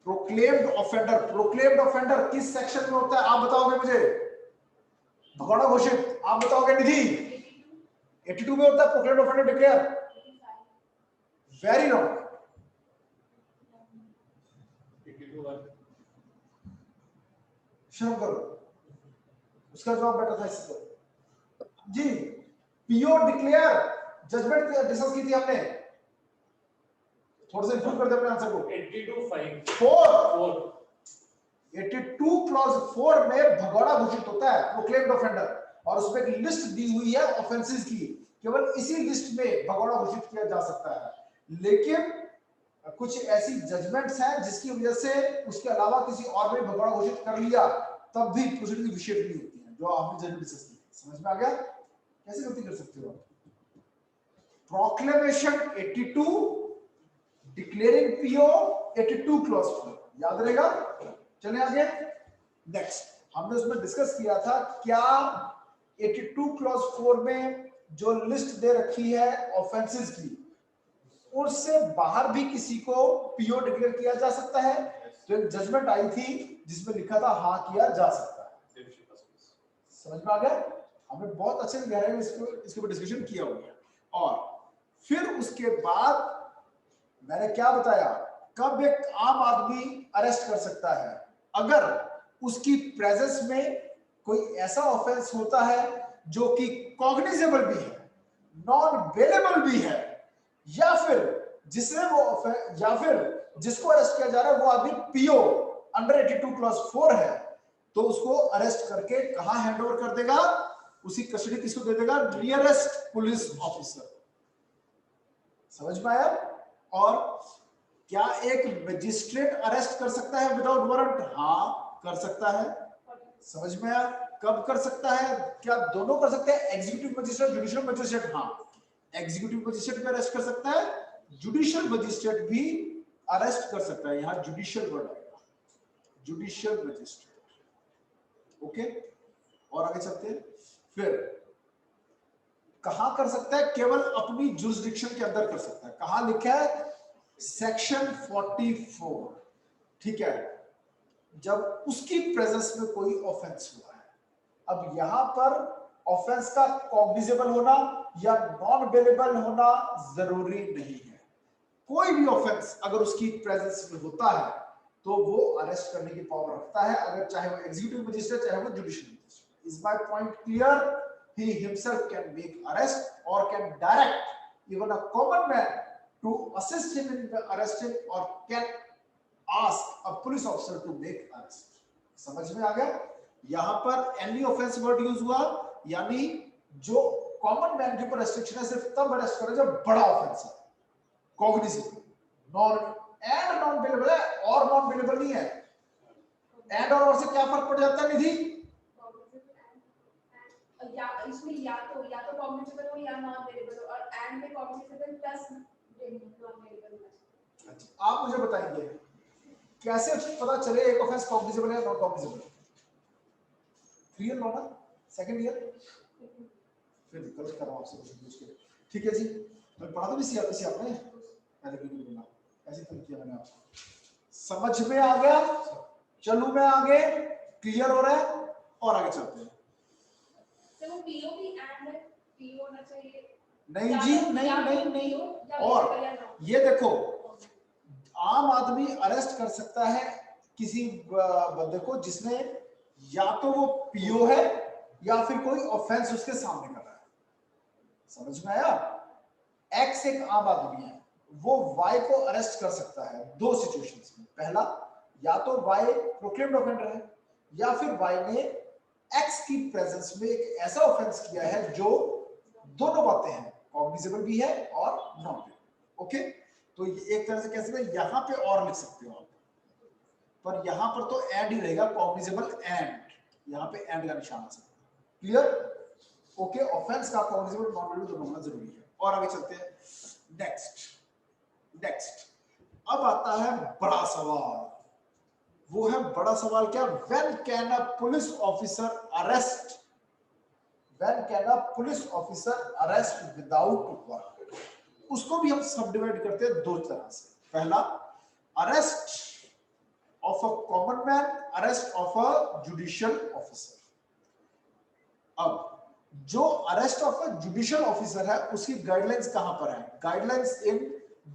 प्रोक्लेम्ड ऑफेंडर किस सेक्शन में होता है आप बताओगे मुझे? भगौड़ा घोषित आप बताओगे निधि? 82 में होता है proclaimed offender declare. Very wrong. शर्म करो, उसका जवाब बेटर था इससे। जी, पीओ डिक्लेयर जजमेंट डिस्कस की थी हमने, थोड़ा सा इंप्रूव कर दे अपने आंसर को। 82 क्लॉज 4 में भगौड़ा घोषित होता है, प्रोक्लेम्ड ऑफेंडर, और उसमें एक लिस्ट दी हुई है ऑफेंसेस की। केवल इसी लिस्ट में भगौड़ा घोषित किया जा सकता है। लेकिन कुछ ऐसी जजमेंट्स हैं जिसकी वजह से उसके अलावा किसी और ने भगौड़ा घोषित कर लिया, तब भी प्रोसीडिंग विशेष नहीं होती है, जो आपने जजमेंट डिस्कस की। समझ में आ गया? कैसे गलती कर सकते हो? प्रोक्लेमेशन 82, डिक्लेयरिंग पीओ 82 क्लॉज 4, याद रहेगा। चलिए आगे। नेक्स्ट हमने उसमें डिस्कस किया था, क्या 82 क्लॉज 4 में जो लिस्ट दे रखी है ऑफेंसेस की, उससे बाहर भी किसी को पीओ डिक्लेयर किया जा सकता है? तो एक जजमेंट आई थी जिसमें लिखा था हाँ किया जा सकता है। समझ में आ गया? हमने बहुत अच्छे से गहराई में इसके ऊपर डिस्कशन किया हुआ है। और फिर उसके बाद मैंने क्या बताया, कब एक आम आदमी अरेस्ट कर सकता है? अगर उसकी प्रेजेंस में कोई ऐसा ऑफेंस होता है जो कि कॉग्निजेबल भी है, नॉन बेलेबल भी है, या फिर जिसको अरेस्ट किया जा रहा है वो आदमी पीओ अंडर 82 क्लॉज 4 है, तो उसको अरेस्ट करके कहां हैंडओवर कर देगा? उसकी कस्टडी किसको दे देगा? Nearest police officer. समझ में आया? और क्या एक मजिस्ट्रेट अरेस्ट कर सकता है विदाउट वारंट? हाँ कर सकता है। समझ में आया? कब कर सकता है? क्या दोनों कर सकते हैं? Executive magistrate, judicial magistrate? हाँ, एग्जीक्यूटिव मजिस्ट्रेट भी अरेस्ट कर सकता है, जुडिशियल मजिस्ट्रेट भी अरेस्ट कर सकता है। यहां जुडिशियल वर्ड आएगा, जुडिशियल मजिस्ट्रेट। ओके, और आगे चलते हैं। फिर कहां कर सकता है? केवल अपनी जुरिसडिक्शन के अंदर कर सकता है। कहां लिखा है? सेक्शन 44। ठीक है, जब उसकी प्रेजेंस में कोई ऑफेंस हुआ है। अब यहां पर ऑफेंस का कॉग्निजेबल होना या नॉन बेलेबल होना जरूरी नहीं है। कोई भी ऑफेंस अगर उसकी प्रेजेंस में होता है तो वो अरेस्ट करने की पावर रखता है, अगर चाहे वो एग्जीक्यूटिव मजिस्ट्रेट चाहे वो judicial magistrate. Is my point clear? He himself can make arrest or can direct even a common man to assist him in the arresting or can ask a police officer to make arrest. समझ में आ गया? यहां पर any offense word use हुआ, यानी जो common man के ऊपर रेस्ट्रिक्शन है सिर्फ तब अरेस्ट करें जब बड़ा ऑफेंस है, cognizable, non and non bailable है और नॉन बेलेबल नहीं है। एंड और से क्या फर्क पड़ जाता है निधि? या इसमें या तो कॉग्निजेबल हो या नॉन वेरिएबल हो, और एंड में कॉग्निजेबल प्लस नॉन वेरिएबल हो। अच्छा, आप मुझे बताइए कैसे पता चले एक ऑफेंस कॉग्निजेबल है या non cognizable? 3 year law, second year. फिर गलत कर रहा हूं आपसे क्वेश्चन पूछ के। ठीक है जी, मैं पढ़ा तो भी सीआरपीसी आपने पहले भी बोला, ऐसे तो किया मैंने आपको। समझ में आ गया? चलूं मैं आगे, क्लियर हो रहा है? और आगे चलते हैं। तो वो पीओ भी एंड है, पीओ होना चाहिए। नहीं जी, नहीं। और ये देखो, आम आदमी अरेस्ट कर सकता है किसी बंदे को जिसने या तो वो पीओ है या फिर कोई ऑफेंस उसके सामने कर रहा है। समझ में आया? एक्स एक आम आदमी है, वो वाई को अरेस्ट कर सकता है 2 सिचुएशंस में। पहला, या तो वाई प्रोक्लेम्ड ऑफेंडर है या फिर वाई ने एक्स की प्रेजेंस में एक ऐसा ऑफेंस किया है जो दोनों बातें हैं, कॉग्निजेबल भी है और नॉन बेलेबल। ओके, तो ये एक तरह से कैसे में यहां पे और लिख सकते हो आप, पर यहां पर तो एंड ही रहेगा, कॉग्निजेबल एंड, यहां पे एंड का निशान आ सकता है। क्लियर? ओके, ऑफेंस का कॉग्निजेबल नॉन बेलेबल दोनों होना जरूरी है। और आगे चलते हैं। नेक्स्ट अब आता है बड़ा सवाल। वो है बड़ा सवाल क्या? When can a police officer arrest? When can a police officer arrest without warrant? उसको भी हम सब डिवाइड करते हैं 2 तरह से। पहला, arrest of a common man, arrest of a judicial officer. अब जो arrest of a judicial officer है उसकी गाइडलाइंस कहां पर है? Guidelines in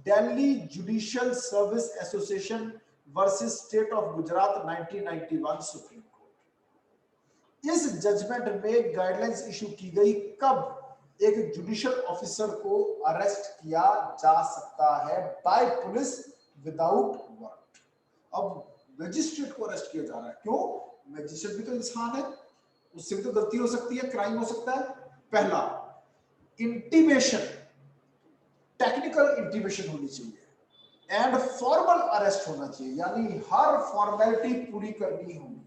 Delhi judicial service association versus state of Gujarat 1991 supreme court. इस जजमेंट में गाइडलाइंस इशू की गई कब एक जुडिशियल ऑफिसर को अरेस्ट किया जा सकता है बाय पुलिस विदाउट वारंट। अब मजिस्ट्रेट को अरेस्ट किया जा रहा है, क्यों? मजिस्ट्रेट भी तो इंसान है, उससे भी तो गलती हो सकती है, क्राइम हो सकता है। पहला, इंटीमेशन, टेक्निकल इंटीमेशन होनी चाहिए एंड फॉर्मल अरेस्ट होना चाहिए, यानी हर फॉर्मेलिटी पूरी करनी होगी।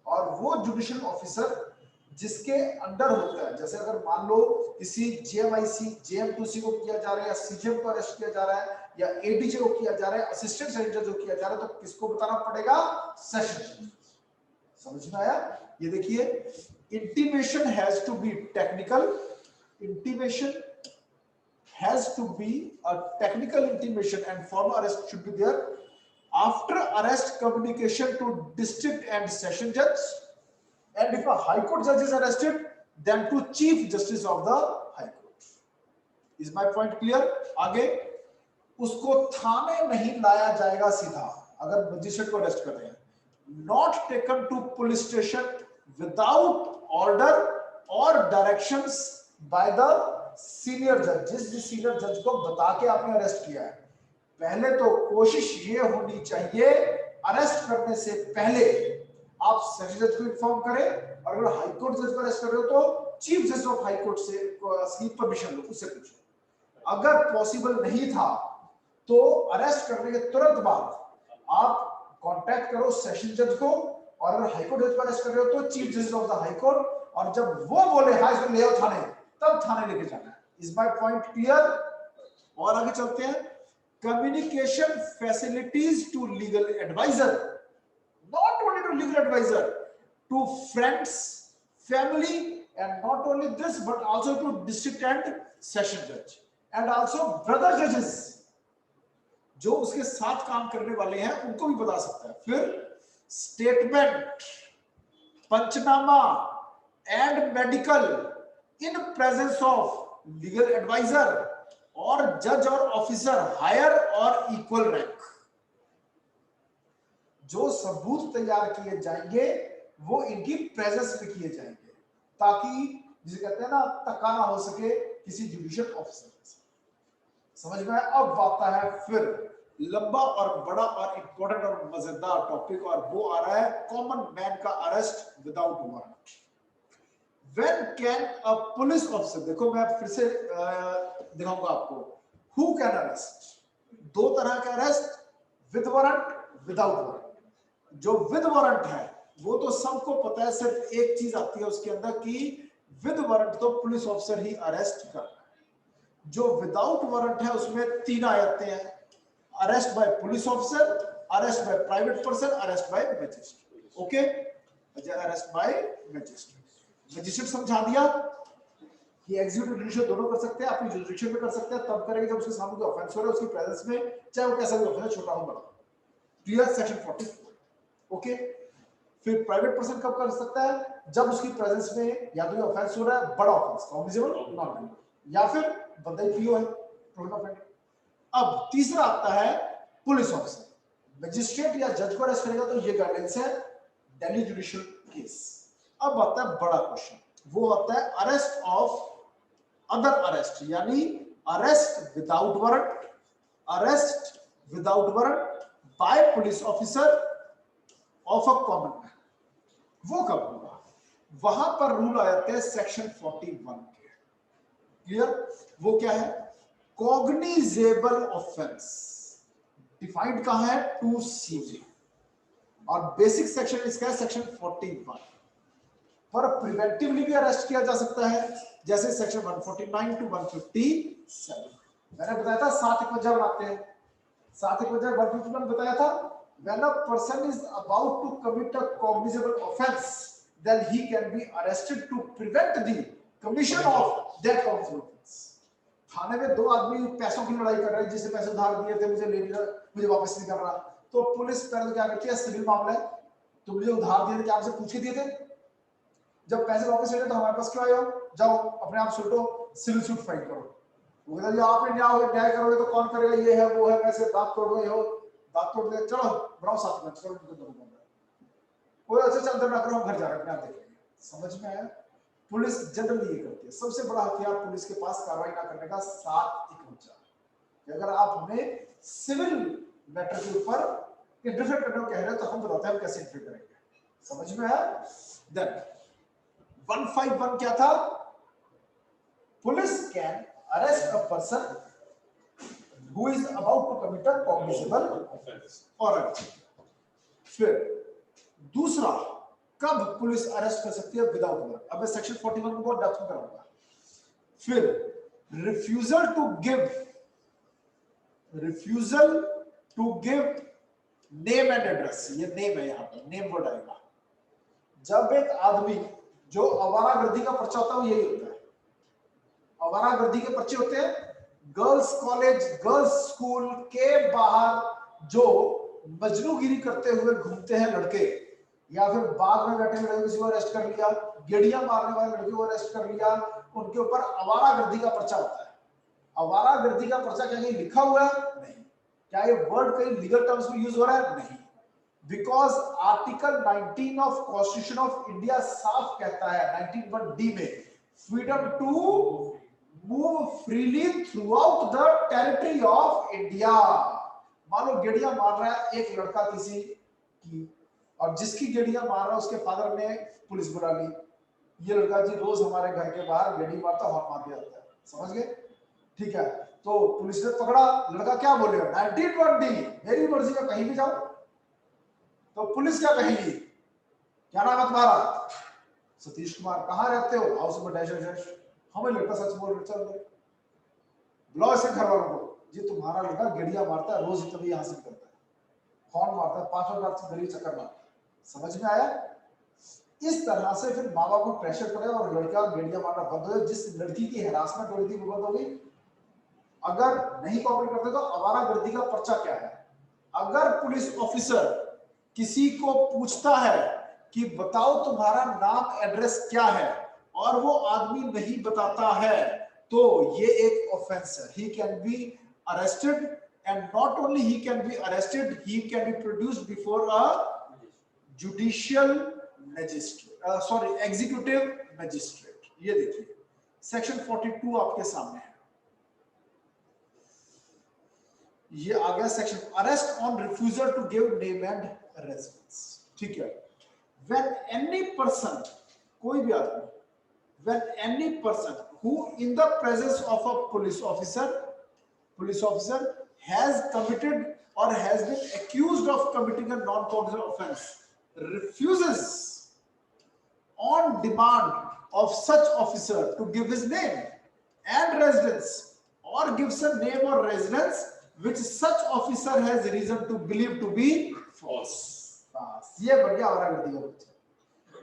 और वो जुडिशियल ऑफिसर जिसके अंडर होता है, जैसे अगर मान लो किसी जेएमआईसी जेएम2सी को किया जा रहा है या सीजीएम को अरेस्ट किया जा रहा है या एडीजे को किया जा रहा है, असिस्टेंट सेनेटर जो किया जा रहा है, तो किसको बताना पड़ेगा? सेशन जज। समझ में आया? ये देखिए, intimation has to be technical, intimation has to be a technical intimation and formal arrest should be there. After arrest, communication to district and session judge, and if a high court judge is arrested, then to chief justice of the high court. Is my point clear? आगे उसको थाने नहीं लाया जाएगा सीधा अगर magistrate को arrest कर रहे हैं, not taken to police station without order or directions by the senior जज। जिस सीनियर जज को बता के आपने अरेस्ट किया है, पहले तो कोशिश ये होनी चाहिए अरेस्ट करने से पहले आप सेशन जज को इन्फॉर्म करें, और अगर हाई कोर्ट जज को अरेस्ट कर रहे हो तो chief justice of high court से की परमिशन लो, उससे पूछो। अगर पॉसिबल नहीं था तो अरेस्ट करने के तुरंत बाद आप कांटेक्ट करो सेशन जज को, और अगर हाई कोर्ट जज को अरेस्ट कर रहे हो तो chief justice of the high court, और जब वो बोले हाँ इसको ले आओ थाने, तब थाने लेके जाना है। Is my point clear? और आगे चलते हैं। Communication facilities to legal adviser, not only to legal advisor, to friends, family, and not only this but also to district and session judge and also brother judges जो उसके साथ काम करने वाले हैं उनको भी बता सकता है। फिर statement, panchnama and medical in presence of legal adviser और जज और ऑफिसर हायर और इक्वल रैंक। जो सबूत तैयार किए जाएंगे वो इनकी प्रेजेंस में किए जाएंगे, ताकि जिसे कहते हैं ना धक्का ना हो सके किसी जुडिशियल ऑफिसर से। समझ में? अब आता है फिर लंबा और बड़ा और इंपॉर्टेंट और मजेदार टॉपिक, और वो आ रहा है कॉमन मैन का arrest without warrant. When can a police officer, देखो मैं फिर से दिखाऊंगा आपको, हु कैन अरेस्ट। दो तरह का arrest, with warrant, without warrant. जो विद वारंट है वो तो सबको पता है, सिर्फ एक चीज आती है उसके अंदर कि विद वारंट तो पुलिस ऑफिसर ही अरेस्ट कर रहा है। जो विदाउट वारंट है उसमें तीन आते हैं, arrest by police officer, arrest by private person, arrest by magistrate. Okay, arrest by magistrate. Magistrate समझा दिया कि एग्जीक्यूटिव जुडिशियल दोनों कर सकते हैं, अपनी जुडिशियल में कर सकते हैं, तब करेंगे जब उसके सामने कोई ऑफेंस हो रहा है उसकी प्रेजेंस में, चाहे वो कैसा भी ऑफेंस है, छोटा हो बड़ा। क्लियर? सेक्शन 44। ओके। फिर प्राइवेट पर्सन कब कर सकता है? जब उसकी प्रेजेंस में या तो ऑफेंस हो रहा है, बड़ा ऑफेंस, कॉग्निजेबल, नॉन कॉग्निजेबल, या फिर बंदा ही पीओ है, प्रोहिबिटेड ऑफेंस। अब तीसरा आता है पुलिस ऑफिसर। मजिस्ट्रेट या जज को अरेस्ट करेगा तो ये गाइडलाइंस है दिल्ली जुडिशियल केस। अब आता है बड़ा क्वेश्चन, वो आता है अरेस्ट ऑफ अदर अरेस्ट, यानी arrest without warrant, arrest without warrant by police officer of a common man. वो कब होगा? वहां पर रूल आ जाते हैं सेक्शन 41 के। क्लियर? वो क्या है? कॉग्निजेबल ऑफेंस डिफाइंड कहां है? 2C, और बेसिक सेक्शन इसका है सेक्शन 41। पर प्रिवेंटिवली भी अरेस्ट किया जा सकता है, जैसे सेक्शन 149 टू 157। मैंने बताया था 751 बनाते हैं, 751 151 बताया था। When a person is about to commit a cognizable offense, then he can be arrested to prevent the commission of that cognizable offense. थाने में दो आदमी पैसों की लड़ाई कर रहे हैं, जिससे पैसे उधार दिए थे, मुझे ले लिया, मुझे वापस नहीं कर रहा, तो पुलिस पहले क्या करती है, सिविल मामला है, तो मुझे उधार दिए थे, क्या आपसे पूछ के दिए थे? जब पैसे वापस ले तो हमारे पास क्यों आए हो? जाओ अपने आप सुलटो, सिविल सूट फाइल करो। वो कहता है आपने न्याय करोगे तो कौन करेगा, ये है वो है, पैसे दांत तोड़ दो, ये हो दांत तोड़ दे, चलो बनाओ 7 मिनट, चलो उनको दो बंदा कोई अच्छा चल अंदर ना करो, घर जा रहे हैं, आप देखेंगे। समझ में आया? पुलिस जनरली ये करती है। सबसे बड़ा हथियार पुलिस के पास कार्रवाई ना करने का 751। अगर आप हमें सिविल मैटर के ऊपर इंटरफेयर करने को कह रहे हो तो हम बताते हैं हम कैसे इंटरफेयर करेंगे। समझ में आया? देन 151 क्या था? Police can arrest a person who is about to commit a cognizable offense और फिर दूसरा, कब पुलिस अरेस्ट कर सकती है विदाउट वारंट? अब मैं सेक्शन 41 को बहुत डेप्थ में कराऊंगा। फिर refusal to give name and address, ये नेम है, यहां पर नेम वर्ड आएगा। जब एक आदमी, जो आवारागर्दी का पर्चा होता है वो यही होता है, आवारागर्दी के पर्चे होते हैं गर्ल्स कॉलेज, गर्ल्स स्कूल के बाहर जो मजनूगिरी करते हुए घूमते हैं लड़के, या फिर बाग में बैठे लड़के किसी को अरेस्ट कर लिया, गेड़ियां मारने वाले लड़के को अरेस्ट कर लिया, उनके ऊपर आवारागर्दी का पर्चा होता है। आवारागर्दी का पर्चा क्या कहीं लिखा हुआ है? नहीं। क्या ये वर्ड कहीं लीगल टर्म्स में यूज हो रहा है? नहीं। Because article 19 of constitution of India साफ कहता है 19(1)(d) में, freedom to move freely throughout the territory of India. मान लो गेड़िया मार रहा है एक लड़का किसी की और जिसकी गेड़ियां मार रहा उसके फादर ने पुलिस बुला ली, ये लड़का जी रोज हमारे घर के बाहर गेड़ी मारता, हॉर्न मार दिया जाता है, समझ गए? ठीक है, तो पुलिस ने पकड़ा, लड़का क्या बोलेगा 1920 मेरी मर्जी में कहीं भी जाओ, तो पुलिस क्या कहेगी, क्या नाम है तुम्हारा? सतीश कुमार। कहाँ रहते हो? हाउस में डैश डैश। हमें लड़का सच बोल रहे, चल रहे, बुलाओ इसके घर वालों को, जी तुम्हारा लड़का गेड़िया मारता है रोज, तभी यहाँ से करता है, हॉर्न मारता है, 5 बार से गली चक्कर मारता है, समझ में आया? इस तरह से फिर माँ बाप को प्रेशर पड़े और लड़का गेड़िया मारना बंद हो जाए। जिस लड़की की हरासमेंट हो रही थी वो बंद हो गई। अगर नहीं कॉपरेट करते तो आवारागर्दी का पर्चा क्या है? अगर पुलिस ऑफिसर किसी को पूछता है कि बताओ तुम्हारा नाम एड्रेस क्या है, और वो आदमी नहीं बताता है, तो ये एक ऑफेंस है। He can be arrested, and not only he can be arrested, he can be produced before a judicial magistrate, sorry executive magistrate. ये देखिए सेक्शन 42 आपके सामने है, ये आ गया section, arrest on refusal to give name and residence. ठीक है, व्हेन एनी पर्सन, कोई भी आदमी, when any person who in the presence of a police officer has committed or has been accused of committing a non-cognizant offense refuses on demand of such officer to give his name and residence, or gives a name or residence which such officer has reason to believe to be false। बस ये बढ़िया हो रहा है,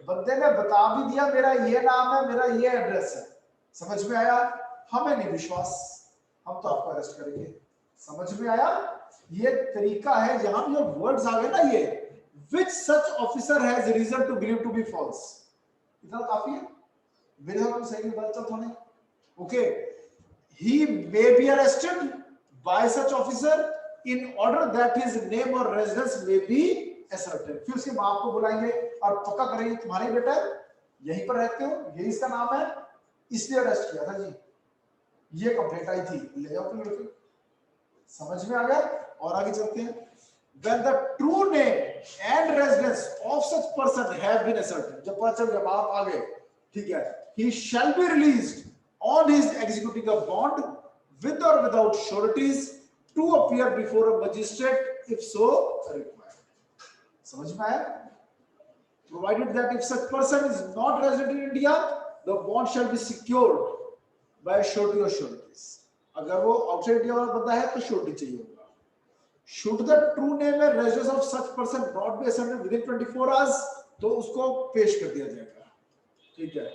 बंदे ने बता भी दिया मेरा ये नाम है, मेरा ये एड्रेस है, समझ में आया? हमें नहीं विश्वास, हम तो आपको अरेस्ट करेंगे। समझ में आया? ये तरीका है। यहां पे जो वर्ड्स आ गए ना, ये which such officer has reason to believe to be false, इतना काफी है मेरे हम सही में बात होने। Okay, he may be arrested by such officer in order that his name or residence may be ascertained। फिर उसके मां को बुलाएंगे और पक्का करेंगे तुम्हारा ही बेटा है, यहीं पर रहते हो, यही इसका नाम है, इसलिए अरेस्ट किया था जी, ये कंप्लेंट आई थी, ले जाओ फिर लड़के। समझ में आ गया? और आगे चलते हैं। When the true name and residence of such person have been ascertained, जब पता चल जब आप आ गए, ठीक है, he shall be released on his executing a bond with or without sureties to appear before a magistrate if so required। समझ में आया? Provided that if such person is not resident in India, the bond shall be secured by surety or sureties। अगर वो outside India वाला बंदा है तो surety चाहिए होगा। Should the true name and residence of such person not be ascertained within 24 hours, तो उसको पेश कर दिया जाएगा। ठीक है,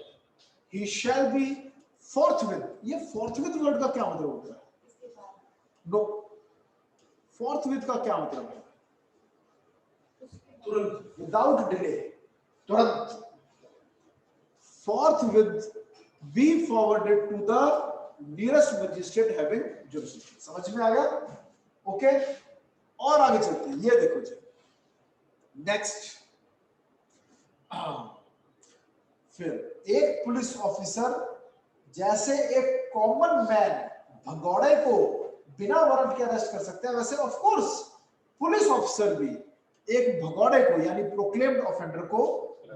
he shall be forthwith। ये forthwith वर्ड का क्या मतलब होता है? नो, forthwith का क्या मतलब है? तुरंत, विदाउट डिले, तुरंत। forthwith be forwarded to the nearest magistrate having jurisdiction। समझ में आ गया? ओके, और आगे चलते हैं। ये देखो जी, नेक्स्ट, फिर एक पुलिस ऑफिसर जैसे एक कॉमन मैन भगौड़े को बिना वारंट के अरेस्ट कर सकते हैं, वैसे ऑफ कोर्स पुलिस ऑफिसर भी एक भगौड़े को यानी प्रोक्लेम्ड ऑफेंडर को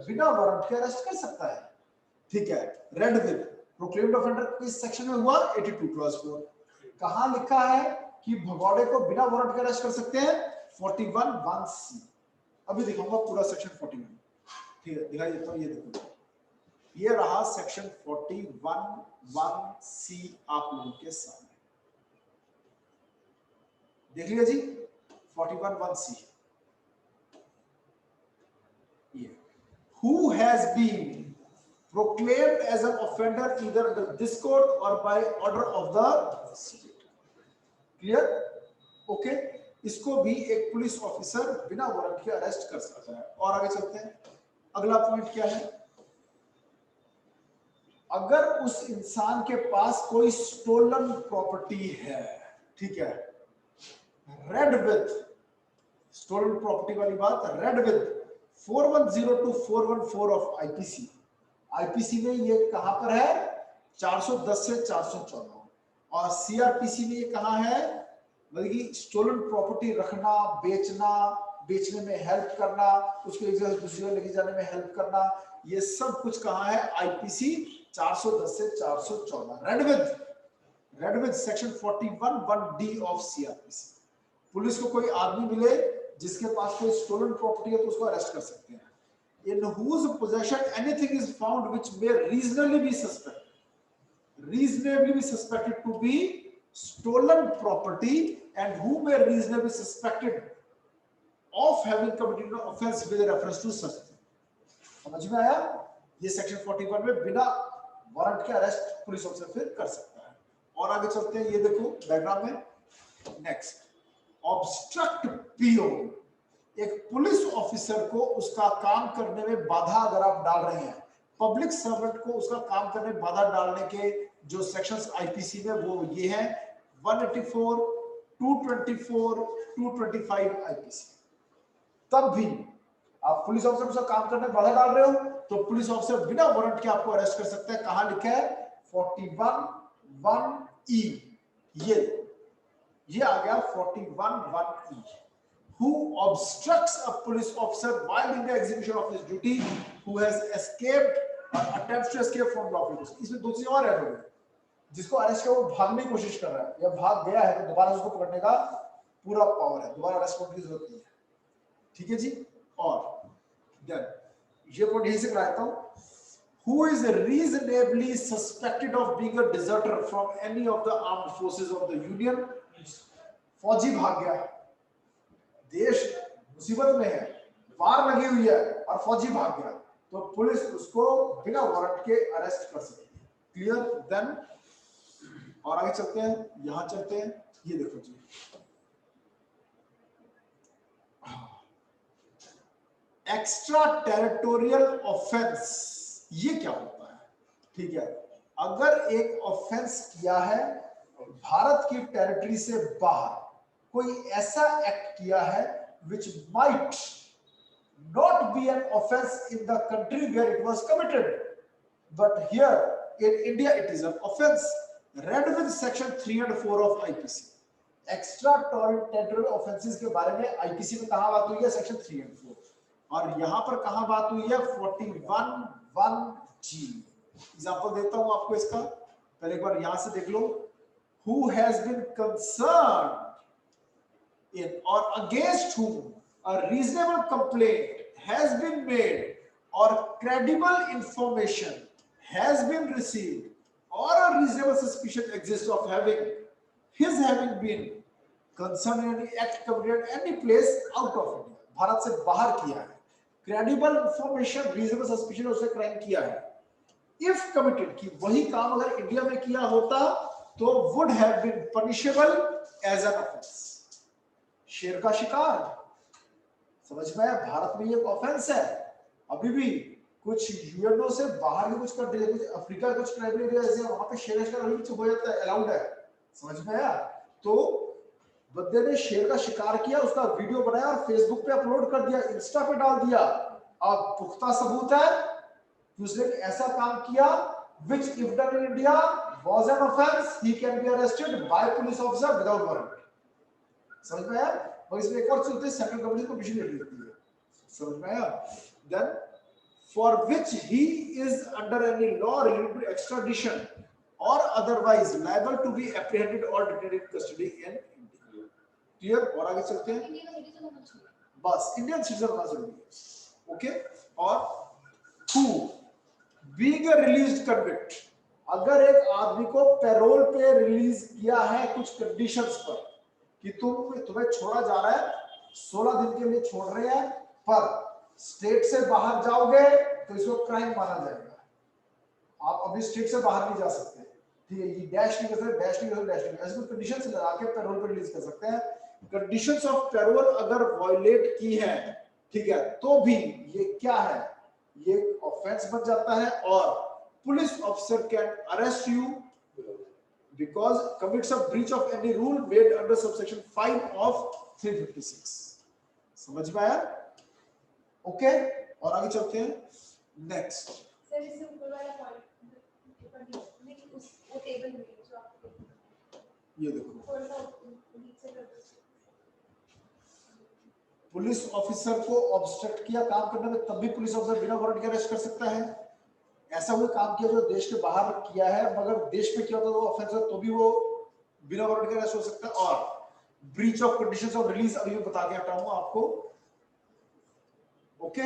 बिना वारंट के अरेस्ट कर सकता है। ठीक है, रेड विद प्रोक्लेम्ड ऑफेंडर किस सेक्शन में हुआ? 82 क्लॉज 4। कहां लिखा है कि भगौड़े को बिना वारंट के अरेस्ट कर सकते हैं? 41(1)(c। अभी दिखाऊंगा पूरा सेक्शन 41। ठीक है, दिखाई देता हूं, ये देखो, ये रहा सेक्शन 41(1)(c आप लोगों के सामने, देख लिया जी। 41(1)(c, ये who has been proclaimed as an offender either under this code or by order of the state। Clear? Okay, इसको भी एक पुलिस ऑफिसर बिना वारंट के अरेस्ट कर सकता है। और आगे चलते हैं, अगला पॉइंट क्या है? अगर उस इंसान के पास कोई स्टोलन प्रॉपर्टी है, ठीक है, रेड विद स्टोलन प्रॉपर्टी वाली बात, read with 410 to 414 of IPC. IPC में ये कहां पर है? 410 से 414, और सीआरपीसी में ये कहां है? मतलब कि स्टोलन प्रॉपर्टी रखना, बेचना, बेचने में हेल्प करना, उसको एक जगह से दूसरी जगह लेके जाने में हेल्प करना, ये सब कुछ कहाँ है? आईपीसी 410 से 414। Read with section 41(1)(d) of CrPC. Police को कोई आदमी मिले जिसके पास कोई स्टोलन प्रॉपर्टी है तो उसको अरेस्ट कर सकते हैं। In whose possession anything is found which may reasonably be suspected to be stolen property and who may reasonably be suspected of having committed an offense with reference to such thing। समझ में आया? ये section 41 में बिना warrant के arrest police officer फिर कर सकता है। और आगे चलते हैं, ये देखो डायग्राम में। Next, obstruct PO. एक पुलिस ऑफिसर को उसका काम करने में बाधा अगर आप डाल रहे हैं, पब्लिक सर्वेंट को उसका काम करने में बाधा डालने के जो सेक्शंस आईपीसी में वो ये हैं 184, 224, 225 आईपीसी। तब भी आप पुलिस ऑफिसर को उसका काम करने में बाधा डाल रहे हो तो पुलिस ऑफिसर बिना वारंट के आपको अरेस्ट कर सकता है। कहां लिखा है? 41(1)(e। ये आ गया 41(1)(e। Who obstructs a police officer while in the execution of his duty, who has escaped or attempts to escape from lawful custody। इसमें दो चीजें और ऐड हो गई। जिसको अरेस्ट किया वो भागने की कोशिश कर रहा है या भाग गया है तो दोबारा उसको पकड़ने का पूरा पावर है, दोबारा अरेस्ट करने की जरूरत नहीं है। ठीक है जी। और देन ये पॉइंट यहीं से कराता हूं। Who is reasonably suspected of being a deserter from any of the armed forces of the union। फौजी भाग गया, देश मुसीबत में है, वार लगी हुई है और फौजी भाग गया तो पुलिस उसको बिना वारंट के अरेस्ट कर सकती है। क्लियर? देन और आगे चलते हैं, यहां चलते हैं। ये देखो जी, एक्स्ट्रा टेरिटोरियल ऑफेंस। ये क्या होता है? ठीक है, अगर एक ऑफेंस किया है भारत की टेरिटरी से बाहर, कोई ऐसा एक्ट किया है which might not be an offense in the country where it was committed, but here in India it is an offense। Read with section 3 and 4 of IPC। Extra territorial offences के बारे में IPC में कहां बात हुई है? Section 3 and 4। और यहां पर कहां बात हुई है? 41(1)(g। एग्जांपल देता हूं आपको इसका, पहले एक बार यहां से देख लो। Who has been concerned in or against whom a reasonable complaint has been made or credible information has been received or a reasonable suspicion exists of having been concerned in any act committed any place out of India। Bharat से बाहर किया है, credible information, reasonable suspicion उसने crime किया है। if committed, कि वही काम अगर इंडिया में किया होता तो would have been punishable as an offense। शेर का शिकार, समझ में आया? भारत में ये एक ऑफेंस है। अभी भी कुछ यूएनओ से बाहर के कुछ कंट्री, कुछ अफ्रीका, कुछ ट्राइबल एरिया ऐसे वहां पे शेर का शिकार अभी भी हो जाता है, अलाउड है। समझ में आया? तो बंदे ने शेर का शिकार किया, उसका वीडियो बनाया और फेसबुक पे अपलोड कर दिया, इंस्टा पे डाल दिया। अब पुख्ता सबूत है कि उसने ऐसा काम किया which if done in India was an offense, he can be arrested by police officer without warrant। समझ में आया? और इसमें एक और चलते सेंट्रल गवर्नमेंट को परमिशन लेनी होती है। समझ में आया? Then for which he is under any law related to extradition or otherwise liable to be apprehended or detained in custody in India। Clear? और आगे चलते हैं। इंडिया का सिटीजन होना चाहिए, बस इंडियन सिटीजन होना जरूरी है। ओके। और who being a released convict, अगर एक आदमी को पैरोल पे रिलीज किया है कुछ कंडीशंस पर कि तुम्हें छोड़ा जा रहा है, 16 दिन के लिए छोड़ रहे हैं, पर स्टेट से बाहर जाओगे तो इसको क्राइम माना जाएगा। आप अभी स्टेट से बाहर नहीं जा सकते, ठीक है? ये डैश नहीं कर सकते, डैश नहीं कर सकते, डैश नहीं, ऐसे कुछ कंडीशंस लगा के पैरोल पे रिलीज कर सकते हैं। कंडीशंस ऑफ पैरोल अगर वायलेट की है, ठीक है, तो भी ये क्या है? ये ऑफेंस बन जाता है और police officer can arrest you because commits a breach of any rule made under subsection 5 of 356। समझ में आया? ओके। और आगे चलते हैं। नेक्स्ट सर इससे ऊपर वाला पॉइंट लेकिन उस वो टेबल में जो आपको ये देखो, थोड़ा सा नीचे कर दो। पुलिस ऑफिसर को ऑब्स्ट्रक्ट किया काम करने में, तब भी पुलिस ऑफिसर बिना वारंट के अरेस्ट कर सकता है। ऐसा कोई काम किया जो देश के बाहर किया है मगर देश में किया होता तो ऑफेंस है, तो भी वो बिना वारंट के अरेस्ट हो सकता है। और breach of conditions of release अभी मैं बता के हटाऊंगा आपको। ओके,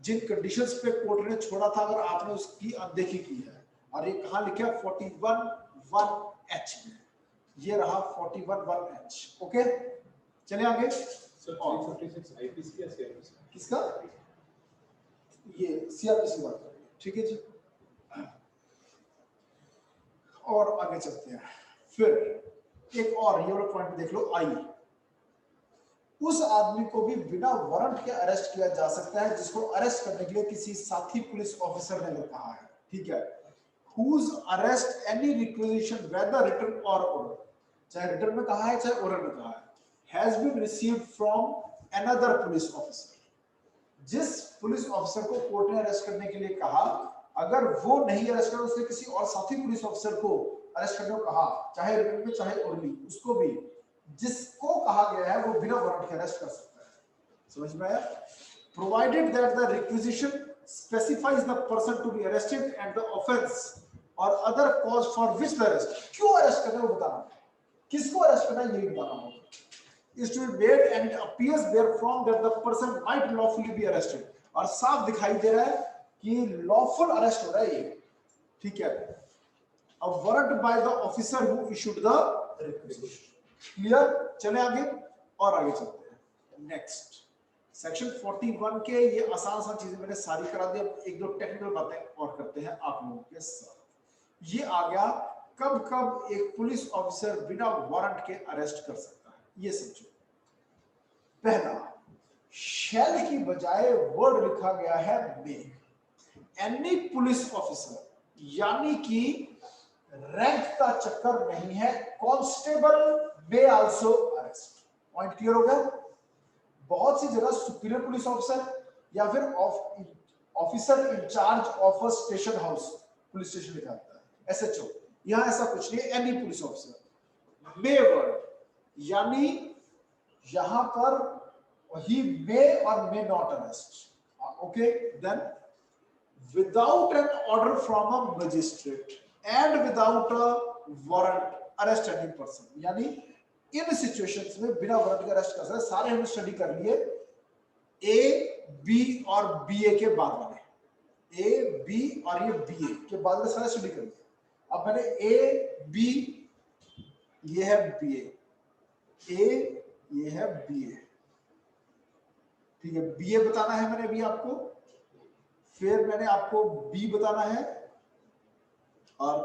जिन कंडीशंस पे कोर्ट ने छोड़ा था अगर आपने उसकी अनदेखी की है, और ये कहां लिखा है 41(1)(h में, ये रहा 41(1)(h। ओके, चलिए आगे। सर 356 आईपीसी या सीआरपीसी? किसका? ये सीआरपीसी बात कर रहे हैं, ठीक है जी। और आगे चलते हैं। फिर एक और ये वाला पॉइंट देख लो, आई, उस आदमी को भी बिना वारंट के अरेस्ट किया जा सकता है जिसको अरेस्ट करने के लिए किसी साथी पुलिस ऑफिसर ने अगर कहा है, ठीक है। whose arrest any requisition whether written or oral, चाहे रिटर्न में कहा है चाहे ओरल में कहा है, has been received from another police officer, जिस पुलिस ऑफिसर को कोर्ट ने अरेस्ट करने के लिए कहा, अगर वो नहीं अरेस्ट कर, उसने किसी और साथी पुलिस ऑफिसर को अरेस्ट करने को कहा, चाहे रिटर्न में चाहे ओरली, उसको भी जिसको कहा गया है वो बिना वारंट के अरेस्ट कर सकता है। समझ में आया? Provided that the requisition specifies the person to be arrested and the offence or other cause for which the arrest, क्यों अरेस्ट करना है वो बताना, किसको अरेस्ट करना है यही बताना होगा। is to be made and it appears therefrom that the person might lawfully be arrested, और साफ दिखाई दे रहा है कि लॉफुल अरेस्ट हो रहा है ये, ठीक है। a warrant by the officer who issued the requisition। Clear? चले आगे और आगे चलते हैं। नेक्स्ट सेक्शन 41 के ये आसान चीजें मैंने सारी करा दी, अब एक दो टेक्निकल बातें और करते हैं आप लोगों के साथ। ये आ गया कब कब एक पुलिस ऑफिसर बिना वारंट के अरेस्ट कर सकता है, ये समझो। पहला, शैल की बजाय वर्ड लिखा गया है मे। एनी पुलिस ऑफिसर, यानी कि रैंक का चक्कर नहीं है, constable may also arrest. Point clear हो गया? बहुत सी जगह सुपीरियर पुलिस ऑफिसर या फिर officer in charge of a station house, police station लिखा होता है एसएचओ, यहां ऐसा कुछ नहीं है। Any police officer, may word, यानी यहां पर ही मे और may not arrest. Okay, then without an order from a magistrate and without a warrant arrest any person, यानी इन सिचुएशंस में बिना वारंट के अरेस्ट कर सकते। सारे हमने स्टडी कर लिए, ए बी और बीए के बाद वाले, ए बी और ये बीए के बाद में सारे स्टडी कर लिए। अब मैंने ए बी, ये है बीए, ए ये है बीए, ठीक है। बीए बताना है मैंने अभी आपको, फिर मैंने आपको बी बताना है, और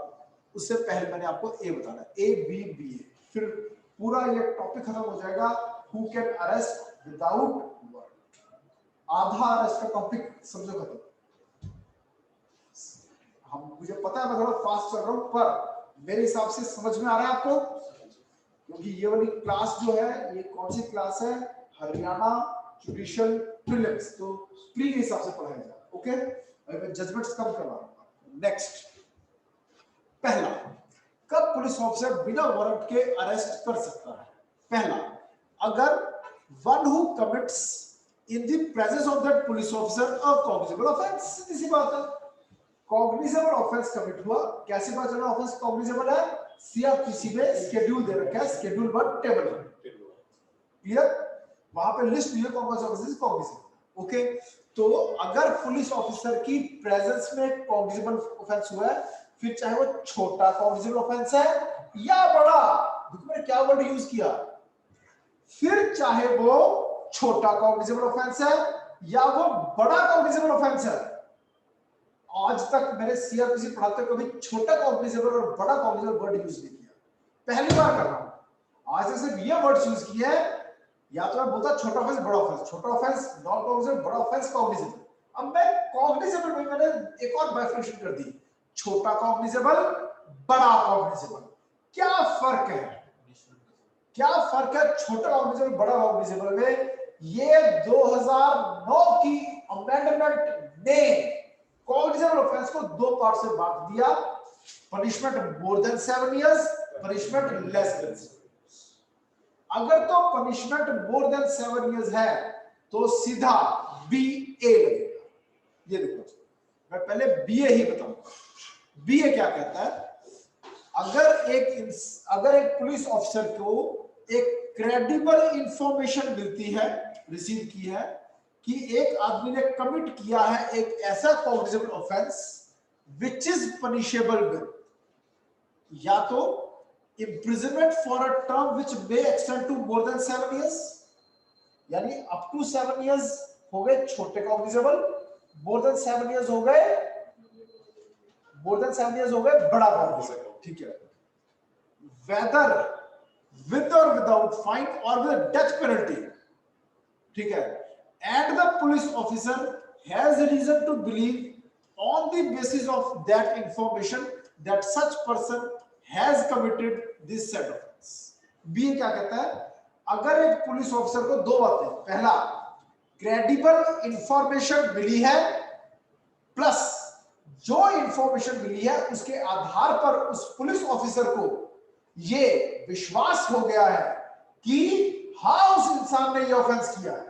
उससे पहले मैंने आपको ए बताना है, ए बी बी ए। फिर पूरा ये टॉपिक खत्म हो जाएगा, who can arrest without warrant. आधा अरेस्ट का टॉपिक समझो खत्म। हम, मुझे पता है मैं थोड़ा फास्ट चल रहा हूं, पर मेरे हिसाब से समझ में आ रहा है आपको, क्योंकि ये वाली क्लास जो है ये कौन सी क्लास है? हरियाणा जुडिशियल प्रीलिम्स, तो प्री के हिसाब से पढ़ाया जा रहा है। ओके, अभी मैं जजमेंट्स कम करवा रहा हूं। नेक्स्ट, पहला, कब पुलिस ऑफिसर बिना वारंट के अरेस्ट कर सकता है? पहला, अगर one who commits in the presence of that police officer a cognizable offence. सीधी सी बात है, कॉग्निजेबल ऑफेंस कमिट हुआ, कैसे पता चला ऑफेंस कॉग्निजेबल है? सीआरपीसी में शेड्यूल दे रखा है, शेड्यूल 1 टेबल 1, क्लियर? वहां पे लिस्ट है कौन कौन से ऑफेंसेस कॉग्निजेबल। ओके, तो अगर पुलिस ऑफिसर की प्रेजेंस में कॉग्निजेबल ऑफेंस हुआ है, फिर चाहे वो छोटा कॉग्निजेबल ऑफेंस है या बड़ा, देखो मैंने क्या वर्ड यूज किया, फिर चाहे वो छोटा कॉग्निजेबल ऑफेंस है या वो बड़ा कॉग्निजेबल ऑफेंस है। आज तक मैंने सीआरपीसी पढ़ाते कभी छोटा कॉग्निजेबल और बड़ा कॉग्निजेबल वर्ड यूज नहीं किया, पहली बार कर रहा हूं। आज तक सिर्फ ये वर्ड यूज किया है, या तो मैं बोलता छोटा ऑफेंस बड़ा ऑफेंस, छोटा ऑफेंस नॉन कॉग्निजेबल, बड़ा ऑफेंस कॉग्निजेबल। अब मैं कॉग्निजेबल में मैंने एक और बाइफर्केशन कर दी, छोटा कॉग्निजेबल, बड़ा कॉग्निजेबल। क्या फर्क है? क्या फर्क है छोटा कॉग्निजेबल बड़ा कॉग्निजेबल में? ये 2009 की अमेंडमेंट ने कॉग्निजेबल ऑफेंस को दो पार्ट से बांट दिया, punishment more than 7 years, punishment less than 7 years. अगर तो पनिशमेंट मोर देन 7 इयर्स है तो सीधा बी ए लगेगा। ये देखो, मैं पहले बी ए ही बताऊंगा। बी ए क्या कहता है, अगर एक पुलिस ऑफिसर को एक क्रेडिबल इंफॉर्मेशन मिलती है, रिसीव की है कि एक आदमी ने कमिट किया है एक ऐसा cognizable offence which is punishable with या तो imprisonment for a term which may extend to more than 7 years, यानी अप टू 7 years हो गए छोटे कॉग्निजेबल, more than 7 years हो गए बड़ा कॉग्निजेबल। ठीक है, whether with or without fine or with death penalty, ठीक है, and the police officer has a reason to believe on the basis of that information that such person has committed this said offense। B क्या कहता है, अगर एक police officer को दो बातें, पहला क्रेडिबल इंफॉर्मेशन मिली है, प्लस जो इंफॉर्मेशन मिली है उसके आधार पर उस पुलिस ऑफिसर को ये विश्वास हो गया है कि हाँ उस इंसान ने ये ऑफेंस किया है,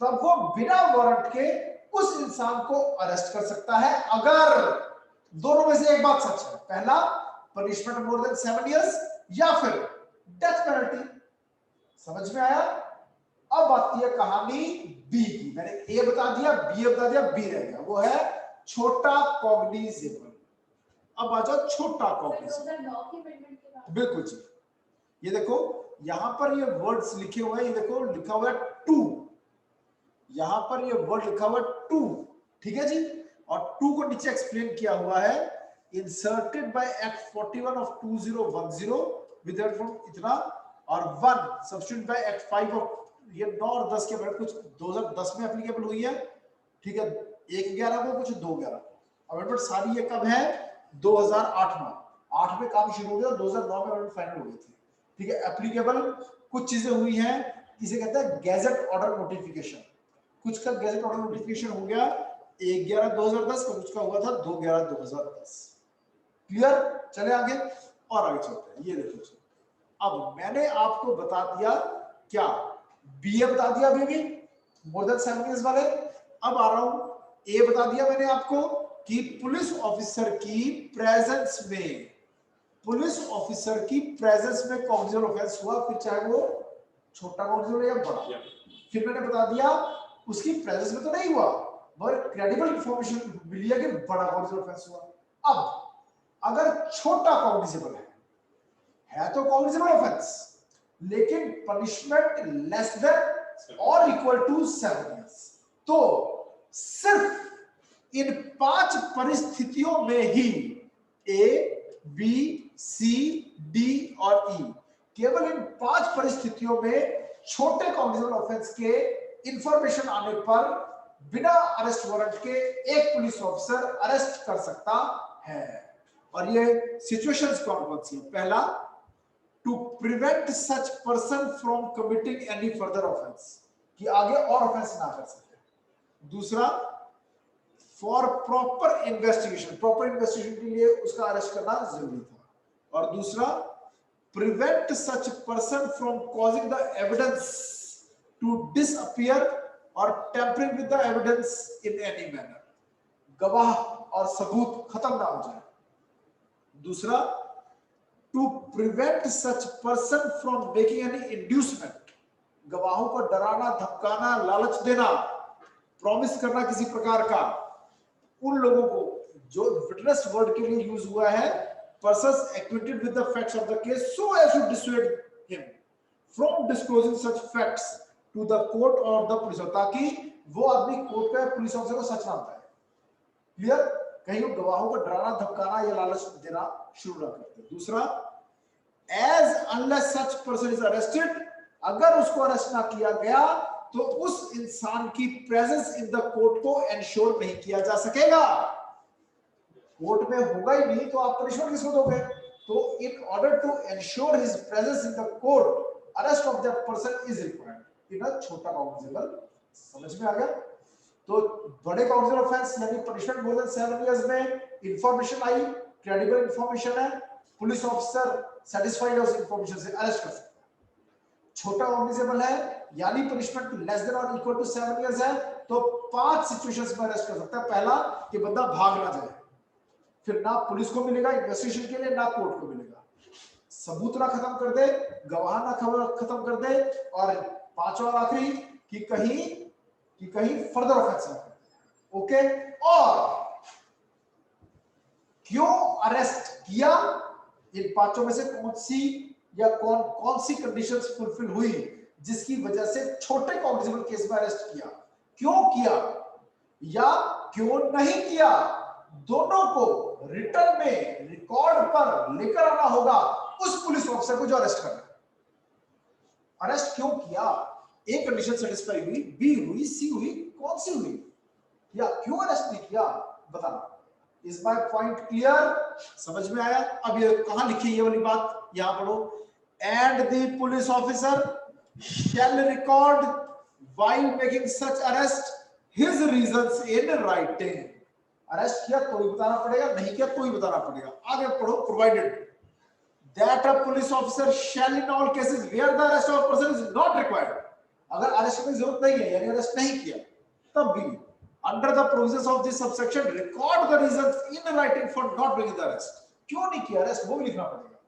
तब वो बिना वारंट के उस इंसान को अरेस्ट कर सकता है, अगर दोनों में से एक बात सच है, पहला पनिशमेंट मोर देन 7 years या फिर डेथ पेनल्टी। समझ में आया? अब आती है कहानी बी की। मैंने ए बता दिया, बी बता दिया, बी रह गया, वो है छोटा कॉग्निजेबल। अब आ जाओ छोटा कॉग्निजेबल। बिल्कुल जी, ये देखो यहां पर ये वर्ड्स लिखे हुए हैं, ये देखो लिखा हुआ है टू, यहां पर ये वर्ड लिखा हुआ है टू, ठीक है जी, और टू को नीचे एक्सप्लेन किया हुआ है inserted by Act 41 of 2010 with effect from इतना, और 1 substituted by Act 5 of, ये 9 और 10 के बाद कुछ 2010 में एप्लीकेबल हुई है, ठीक है, 1/11 को कुछ 2/11। अमेंडमेंट सारी ये कब है, 2008 में, 8 में काम शुरू हो गया, 2009 में अमेंडमेंट फाइनल हो गई थी, ठीक है। एप्लीकेबल कुछ चीजें हुई हैं, इसे कहते हैं गैजेट ऑर्डर नोटिफिकेशन, कुछ का गैजेट ऑर्डर नोटिफिकेशन हो गया 1/11/2010 का, कुछ का हुआ था 2/11/2010। क्लियर? चले आगे और आगे चलते हैं। ये देखो, अब मैंने आपको बता दिया क्या, बीए बता दिया अभी भी मोर देन 7 years वाले। अब आ रहा हूं ए बता दिया मैंने आपको कि पुलिस ऑफिसर की प्रेजेंस में, पुलिस ऑफिसर की प्रेजेंस में कॉग्निजेबल ऑफेंस हुआ, फिर चाहे वो छोटा कॉग्निजेबल या बड़ा। फिर मैंने बता दिया उसकी प्रेजेंस में तो नहीं हुआ, मगर क्रेडिबल इंफॉर्मेशन मिली है कि बड़ा कॉग्निजेबल ऑफेंस हुआ। अब अगर छोटा कॉग्निजेबल है तो कॉग्निजेबल ऑफेंस, लेकिन पनिशमेंट लेस देन और इक्वल टू 7 years, तो सिर्फ इन 5 परिस्थितियों में ही ए, बी, सी, डी और ई, केवल इन 5 परिस्थितियों में छोटे कॉग्निजेबल ऑफेंस के इंफॉर्मेशन आने पर बिना अरेस्ट वारंट के एक पुलिस ऑफिसर अरेस्ट कर सकता है। और ये सिचुएशंस कौन सी है? पहला, to prevent such person from committing any further offence, कि आगे और ऑफेंस ना कर सके। दूसरा, for proper investigation, proper investigation के लिए उसका अरेस्ट करना जरूरी था। और दूसरा, prevent such person from causing the evidence to disappear or tampering with the evidence in any manner, गवाह और सबूत खत्म ना हो जाए। दूसरा, to prevent such person from making any inducement, गवाहों को डराना, धमकाना, लालच देना, प्रॉमिस करना किसी प्रकार का, उन लोगों को जो विटनेस वर्ड के लिए यूज हुआ है, persons acquainted with the facts of the case so as to dissuade him from disclosing such facts to the court or the police, ताकि वो आदमी कोर्ट पे पुलिस ऑफिसर को सच ना बताए। क्लियर? कहीं वो गवाहों को डराना, धमकाना या लालच देना शुरू ना करते। दूसरा, as unless such person is arrested, अगर उसको अरेस्ट ना किया गया तो उस इंसान की प्रेजेंस इन द कोर्ट को एंश्योर नहीं किया जा सकेगा। कोर्ट में होगा ही नहीं तो आप पनिशमेंट किसको दोगे? तो in order to ensure his presence in the court, arrest of that person is required in a छोटा कॉग्निजेबल। समझ में आ गया? तो बड़े कॉग्निजेबल ऑफेंस यानी पनिशमेंट मोर देन 7 years में इंफॉर्मेशन आई, क्रेडिबल इंफॉर्मेशन है, पुलिस ऑफिसर सेटिस्फाइड है उस इंफॉर्मेशन से, अरेस्ट कर सकता है। छोटा कॉग्निजेबल है यानी पनिशमेंट लेस देन और इक्वल टू 7 इयर्स है, तो 5 सिचुएशंस में अरेस्ट कर सकता है। पहला कि बंदा भाग ना जाए, फिर ना पुलिस को मिलेगा इन्वेस्टिगेशन के लिए, ना कोर्ट को मिलेगा, सबूत ना खत्म कर दे, गवाह ना खत्म कर दे, और पांचवा और आखिरी कि कहीं फर्दर ऑफेंस ना करे। ओके, और क्यों अरेस्ट किया, इन पांचों में से कौन सी या कौन सी कंडीशंस फुलफिल हुई जिसकी वजह से छोटे कॉग्निजेबल केस में अरेस्ट किया, क्यों किया या क्यों नहीं किया, दोनों को रिटर्न में रिकॉर्ड पर लेकर आना होगा उस पुलिस ऑफिसर को जो अरेस्ट कर रहा है। अरेस्ट क्यों किया, ए कंडीशन सेटिस्फाई हुई, बी हुई, सी हुई, कौन सी हुई, या क्यों अरेस्ट नहीं किया, बताना। इज माय पॉइंट क्लियर, समझ में आया? अब ये कहां लिखी है ये वाली बात, यहां पढ़ो। And the police officer shall record while making such arrest his reasons in writing. Arrest किया तो ही बताना पड़ेगा, नहीं किया तो ही बताना पड़ेगा। आगे पढ़ो, provided that a police officer shall in all cases where the arrest of a person is not required, अगर अरेस्ट की जरूरत नहीं है यानी अरेस्ट नहीं किया तब भी under the provisions of this subsection record the reasons in writing for not bringing the arrest। क्यों नहीं किया अरेस्ट वो भी लिखना पड़ेगा।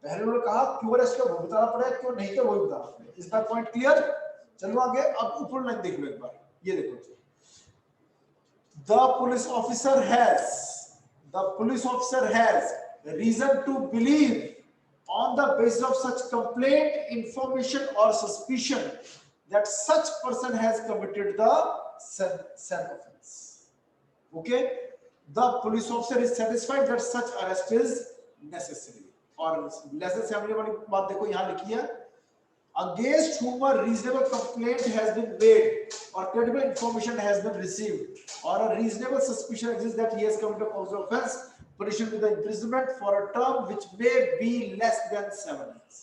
पहले उन्होंने कहा क्यों अरेस्ट किया वो बताना पड़ेगा, क्यों नहीं किया वो भी बताना पड़ेगा। इसका पॉइंट क्लियर? चलो आगे, अब ऊपर लाइन देख लो एक बार, ये देखो, the police officer has reason to believe on the basis of such complaint, information or suspicion that such person has committed the said offense. Okay, the police officer is satisfied that such arrest is necessary। और less than 7 वाली बात देखो यहां लिखी है, against whom a reasonable complaint has been made or credible information has been received or a reasonable suspicion exists that he has committed a cause of offense, punishment with the imprisonment for a term which may be less than 7 years,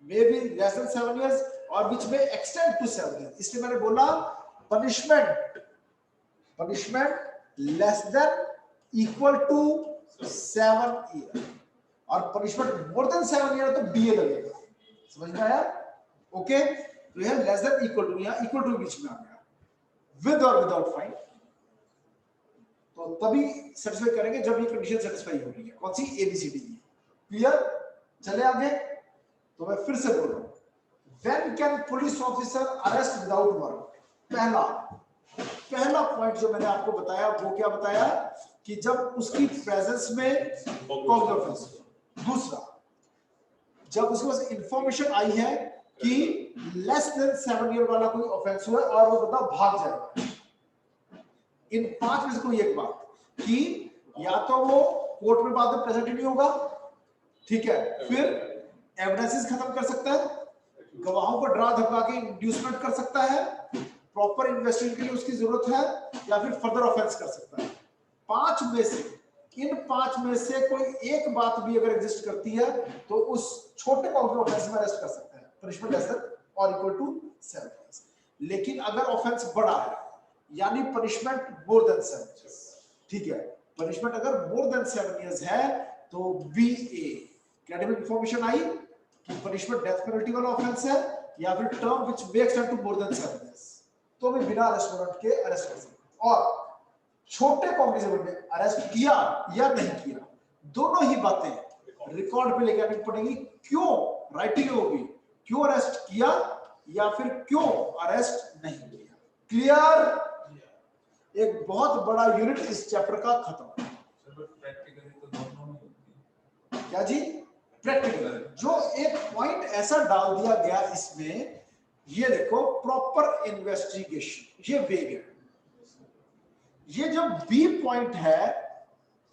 may be less than 7 years or which may extend to 7 years। इसलिए मैंने बोला punishment less than equal to 7 years और punishment more than 7 years तो DA लगेगा। समझ में आया? Okay, तो यह लेस देन इक्वल टू, यहां इक्वल टू बीच में आ गया, विद और विदाउट फाइन, तो तभी सेटिस्फाई करेंगे जब ये कंडीशन सेटिस्फाई हो रही है। कौन सी? एबीसीडी की। क्लियर? चले आगे, तो मैं फिर से बोल रहा हूं, when can police officer arrest without warrant. पहला पॉइंट जो मैंने आपको बताया वो क्या बताया कि जब उसकी प्रेजेंस में कॉज ऑफेंस। दूसरा, जब उसके पास इंफॉर्मेशन आई है कि लेस देन 7 ईयर वाला कोई ऑफेंस हुआ और वो बंदा भाग जाएगा। इन 5 में से कोई एक बात कि या तो वो कोर्ट में बाद में प्रेजेंट नहीं होगा, ठीक है, फिर एविडेंसेस खत्म कर सकता है, गवाहों को डरा धमका के इंड्यूसमेंट कर सकता है, प्रॉपर इन्वेस्टिगेशन के लिए उसकी जरूरत है, या फिर फर्दर ऑफेंस कर सकता है। 5 में से, इन 5 में से कोई एक बात भी अगर एग्जिस्ट करती है तो उस छोटे ऑफेंस में अरेस्ट कर सकता है, पनिशमेंट लेस देन और इक्वल टू 7 इयर्स। लेकिन अगर ऑफेंस बड़ा है यानी पनिशमेंट मोर देन 7 इयर्स, ठीक है, पनिशमेंट अगर मोर देन 7 इयर्स है तो बीए क्रेडिबल इंफॉर्मेशन आई कि पनिशमेंट डेथ पेनल्टी वाला ऑफेंस है या फिर term which may extend to more than 7 years, तो भी बिना अरेस्ट वारंट के अरेस्ट कर सकते हैं। और छोटे कॉग्निजेबल में अरेस्ट किया या नहीं किया, दोनों ही बातें रिकॉर्ड पे लेके आनी पड़ेगी। क्यों राइटिंग होगी, क्यों अरेस्ट किया या फिर क्यों अरेस्ट नहीं किया। क्लियर? एक बहुत बड़ा यूनिट इस चैप्टर का खत्म। क्या जी? प्रैक्टिकल जो एक पॉइंट ऐसा डाल दिया गया इसमें, ये देखो प्रॉपर इन्वेस्टिगेशन, ये वेग है। ये जो बी पॉइंट है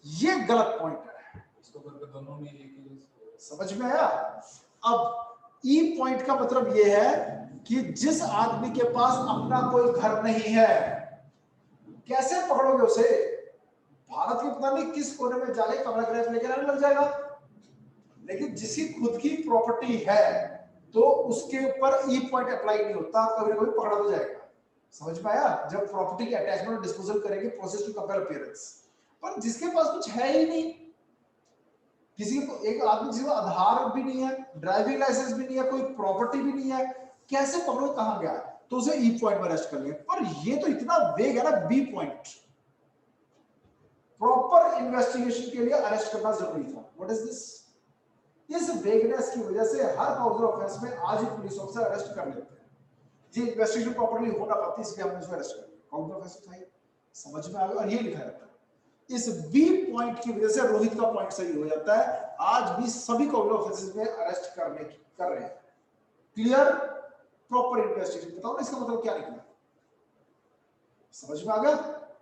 ये गलत पॉइंट है, इसको करके दोनों में एक ही। समझ में आया? अब ई पॉइंट का मतलब ये है कि जिस आदमी के पास अपना कोई घर नहीं है, कैसे पकड़ोगे उसे? भारत के पता नहीं किस कोने में जाके कमरा किराए लेकर आने लग जाएगा। लेकिन जिसकी खुद की प्रॉपर्टी है तो उसके ऊपर ई पॉइंट अप्लाई नहीं होता, कभी कभी पकड़ा तो जाएगा। समझ में आया? जब प्रॉपर्टी के अटैचमेंट और डिस्पोजल करेंगे, प्रोसेस टू कंपेयर अपीयरेंस। पर जिसके पास कुछ है ही नहीं, किसी को, एक आदमी जिसके आधार भी नहीं है, ड्राइविंग लाइसेंस भी नहीं है, कोई प्रॉपर्टी भी नहीं है, कैसे पकड़ो कहां गया, तो उसे ई पॉइंट में अरेस्ट कर लिया। पर ये तो इतना वेग है ना, बी पॉइंट। प्रॉपर इन्वेस्टिगेशन के लिए अरेस्ट करना जरूरी था। What is this? इस वेगनेस की वजह से हर काउंटर ऑफेंस में आज ही पुलिस ऑफिसर अरेस्ट कर लेते हैं। जी इन्वेस्टिगेशन प्रॉपर्ली हो ना पाती, इसलिए हमने उसको अरेस्ट कर लिया। काउंटर ऑफेंस था, समझ में आ गया। और ये लिखा रहता है, इस बी पॉइंट की वजह से रोहित का पॉइंट सही हो जाता है। आज भी सभी काउंटर ऑफेंसेस में अरेस्ट कर रहे हैं। क्लियर? Proper investigation. बताओ ना इसका मतलब क्या निकला, समझ में आ गया?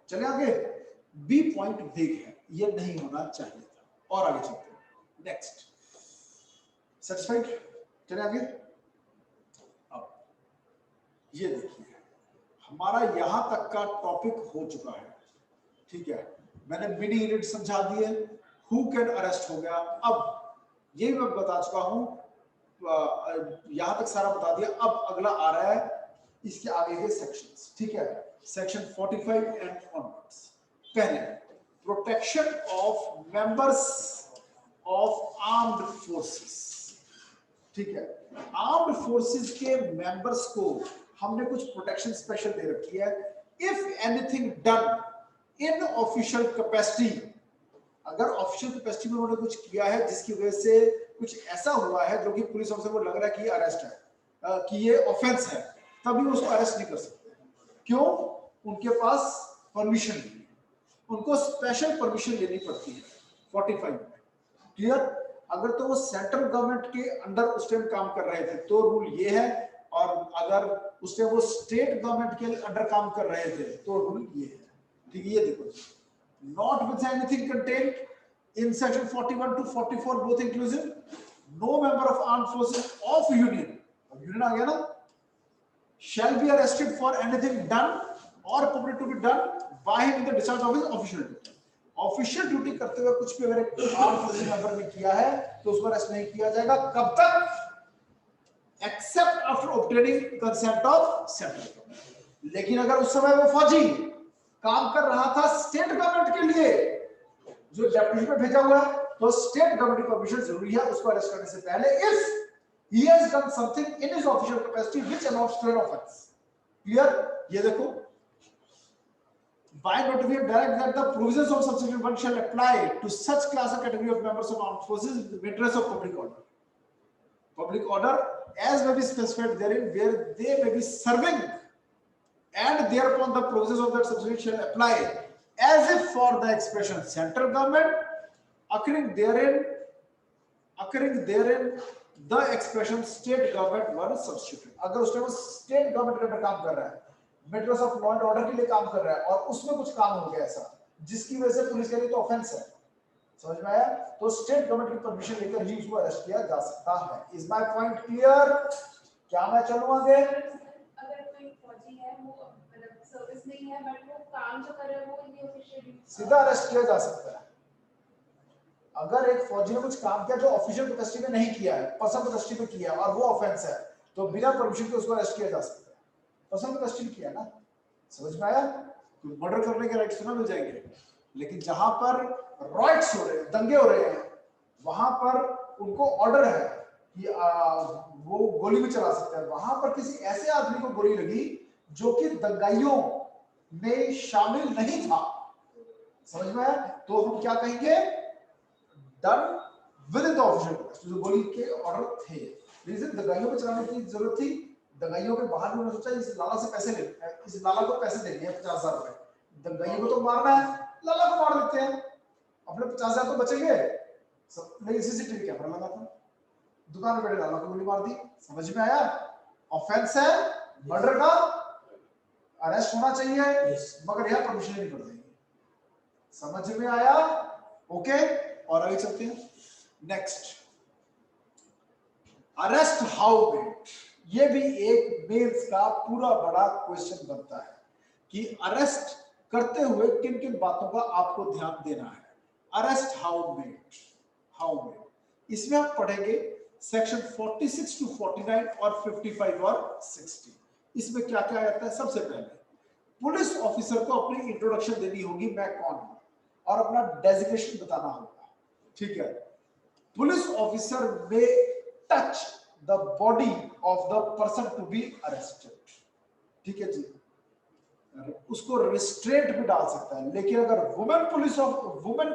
चले आगे। बी पॉइंट वेग है, ये नहीं होना चाहिए था। और आगे चलते हैं, नेक्स्ट। सेटिस्फाइड? चले आगे। अब ये देखिए, हमारा यहां तक का टॉपिक हो चुका है, ठीक है। मैंने मिनी यूनिट समझा दिए, हु कैन अरेस्ट हो गया। अब ये मैं बता चुका हूं, यहां तक सारा बता दिया। अब अगला आ रहा है इसके आगे के सेक्शंस, ठीक है। Section 45 and onwards. पहले protection of members of armed forces, ठीक है। आर्म्ड फोर्सेस के मेंबर्स को हमने कुछ प्रोटेक्शन स्पेशल दे रखी है। If anything done in official capacity, अगर ऑफिशियल कैपेसिटी में उन्होंने कुछ किया है जिसकी वजह से कुछ ऐसा हुआ है जो कि पुलिस ऑफिसर को लग रहा है कि ये अरेस्ट है, कि ये ऑफेंस है, तभी उसको अरेस्ट नहीं कर सकते। क्यों? उनके पास परमिशन नहीं है, उनको स्पेशल परमिशन लेनी पड़ती है 45 में। क्लियर? अगर तो वो सेंट्रल गवर्नमेंट के अंडर उस टाइम काम कर रहे थे तो रूल ये है, और अगर उस टाइम वो स्टेट गवर्नमेंट के अंडर काम कर रहे थे तो रूल ये है, ठीक है। ये देखो, not with anything contained in section 41 to 44 both inclusive, no member of armed forces of union, अब union आ गया ना, shall be arrested for anything done or purported to be done by him in the discharge of his official duty. Official duty करते हुए कुछ भी अगर arm forces member ने किया है तो उसको अरेस्ट नहीं किया जाएगा। कब तक? Except after obtaining consent of central government. लेकिन अगर उस समय वो फौजी काम कर रहा था स्टेट गवर्नमेंट के लिए, जो डेप्यूटेशन में भेजा हुआ है, तो स्टेट गवर्नमेंट की परमिशन जरूरी है उसको अरेस्ट करने से पहले, if he has done something in his official capacity which amounts to an offense. Clear? ये देखो, by notification direct that the provisions of subsection 1 shall apply to such class or category of members of armed forces in the interest of public order. Public order as may be specified therein, where they may be serving, and thereupon the provisions of that subsection shall apply as if for the expression central government, occurring therein the expression state government were substituted. अगर उस time state government के अंदर काम कर रहा है, metros of law and order के लिए काम कर रहा है, और उसमें कुछ काम हो गया ऐसा जिसकी वजह से पुलिस के लिए तो ऑफेंस है, समझ में आया? तो स्टेट गवर्नमेंट की परमिशन लेकर ही उसको अरेस्ट किया जा सकता है। Is my point clear? क्या मैं चलूं आगे? अगर कोई फौजी है, वो मतलब सर्विस में ही है, बट वो काम जो कर रहा है वो ये ऑफिशियल सीधा अरेस्ट किया जा सकता है। अगर एक फौजी ने कुछ काम किया जो ऑफिशियल कैपेसिटी में नहीं किया है, पर्सनल कैपेसिटी में किया और वो ऑफेंस है, तो बिना परमिशन के उसको अरेस्ट किया जा सकता है। पर्सनल कैपेसिटी में किया ना, समझ में आया? तो मर्डर करने के राइट्स तो ना मिल जाएंगे, लेकिन जहां पर राइट्स हो रहे हैं, दंगे हो रहे हैं, वहां पर उनको ऑर्डर है कि वो गोली भी चला सकते हैं। वहां पर किसी ऐसे आदमी को गोली लगी जो कि दंगाइयों में शामिल नहीं था, समझ में आया? तो हम क्या कहेंगे? Done with the official capacity, जो गोली के ऑर्डर थे। रीजन दंगाइयों पे चलाने की जरूरत थी, दंगाइयों के बाहर उन्होंने सोचा इस लाला से पैसे ले, इस लाला को पैसे देने हैं 50,000 रुपए, दंगाइयों को तो मारना है, लाला को मार देते हैं, अपने 50,000 तो बचेंगे। नहीं, सीसीटीवी कैमरा लगा था, दुकान पे लाला को गोली मार दी। समझ में आया? ऑफेंस है, मर्डर का अरेस्ट होना चाहिए, मगर यह परमिशन नहीं कर देंगे। समझ में आया? ओके, और आगे चलते हैं। Next, arrest how made. ये भी एक मेंस का पूरा बड़ा क्वेश्चन बनता है कि अरेस्ट करते हुए किन किन बातों का आपको ध्यान देना है। अरेस्ट हाउ मेड, इसमें आप पढ़ेंगे सेक्शन 46 टू 49 और 55 और 60। इसमें क्या क्या आता है? सबसे पहले पुलिस ऑफिसर को अपनी इंट्रोडक्शन देनी होगी, मैं कौन हूं, और अपना डेजिग्नेशन बताना होगा, ठीक है। पुलिस ऑफिसर में touch the body of the person to be arrested. ठीक है जी, उसको रिस्ट्रेंट भी डाल सकता है, लेकिन अगर वुमेन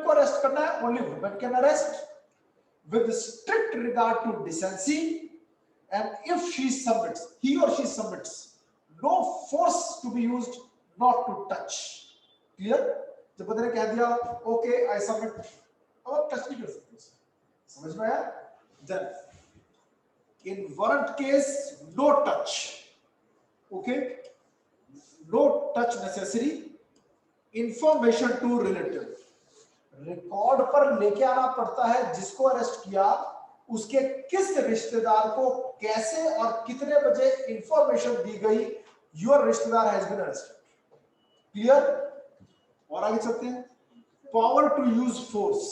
को अरेस्ट करना है, only women can arrest with strict regard to decency, and if he or she submits, no force to be used, not to touch. Clear? जब बंदे ने कह दिया okay I submit, अब आप टच नहीं कर सकते, समझ में आया? Then in warrant case no touch, okay, no touch necessary. Information to relative, record पर लेके आना पड़ता है जिसको अरेस्ट किया, उसके किस रिश्तेदार को कैसे और कितने बजे इंफॉर्मेशन दी गई, योर रिश्तेदार हैज बीन अरेस्टेड. क्लियर? और आगे चलते हैं. Power to use force.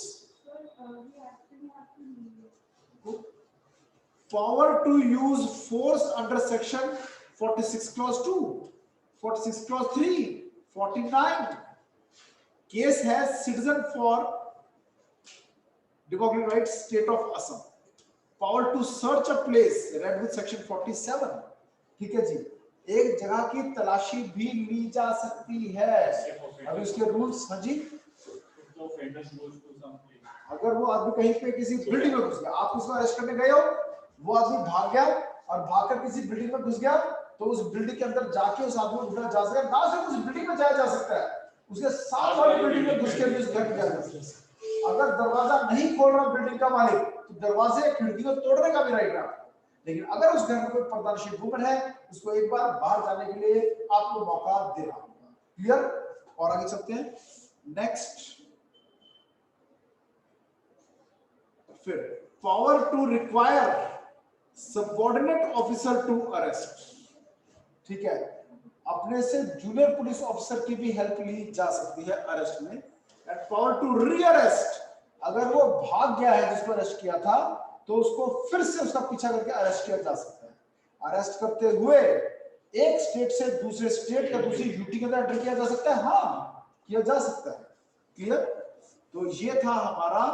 Power to use force under section 46 clause 2, 46 clause 3, 49. Case has citizen for democratic rights state of Assam. Power to search a place read with section 47. ठीक है जी, एक जगह की तलाशी भी ली जा सकती है. अभी उसके रूल्स, हाँ जी, अगर वो आदमी कहीं पे किसी बिल्डिंग में घुस गया, आप उसको अरेस्ट करने गए हो, वो आदमी भाग गया और भागकर किसी बिल्डिंग में घुस गया, तो उस बिल्डिंग के अंदर जाके उस आदमी को ढूंढा जा सकता है. ना सिर्फ उस बिल्डिंग में जाया जा सकता है, उसके साथ वाली बिल्डिंग में घुस के भी उस घर में जाया जा सकता है. अगर दरवाजा नहीं खोल रहा बिल्डिंग का मालिक, तो दरवाजे खिड़की को तोड़ने का भी राइट है. लेकिन अगर उस घर में कोई पर्दानशी वुमन है, उसको एक बार बाहर जाने के लिए आपको मौका देना होगा. क्लियर? और आगे चलते हैं. नेक्स्ट, फिर power to require subordinate officer to arrest. ठीक है, अपने से जूनियर पुलिस ऑफिसर की भी हेल्प ली जा सकती है अरेस्ट में. एंड पावर टू रीअरेस्ट, अगर वो भाग गया है जिसको अरेस्ट किया था, तो उसको फिर से उसका पीछा करके अरेस्ट किया जा सकता है. अरेस्ट करते हुए एक स्टेट से दूसरे स्टेट या दूसरी यूटी के अंदर एंटर किया जा सकता है. हाँ, किया जा सकता है. क्लियर? तो ये था हमारा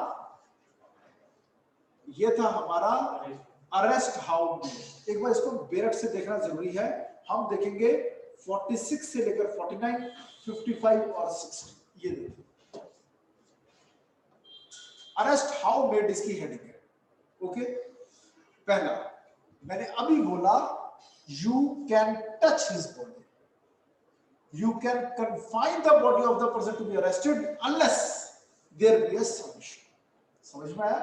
अरेस्ट हाउ. एक बार इसको बेरट से देखना जरूरी है. हम देखेंगे 46 से लेकर 49, 55 और 60. ये देखिए, अरेस्ट हाउ मेड इसकी हेडिंग है. ओके, पहला मैंने अभी बोला, you can touch his body, you can confine the body of the person to be arrested unless there be a submission. समझ में आया?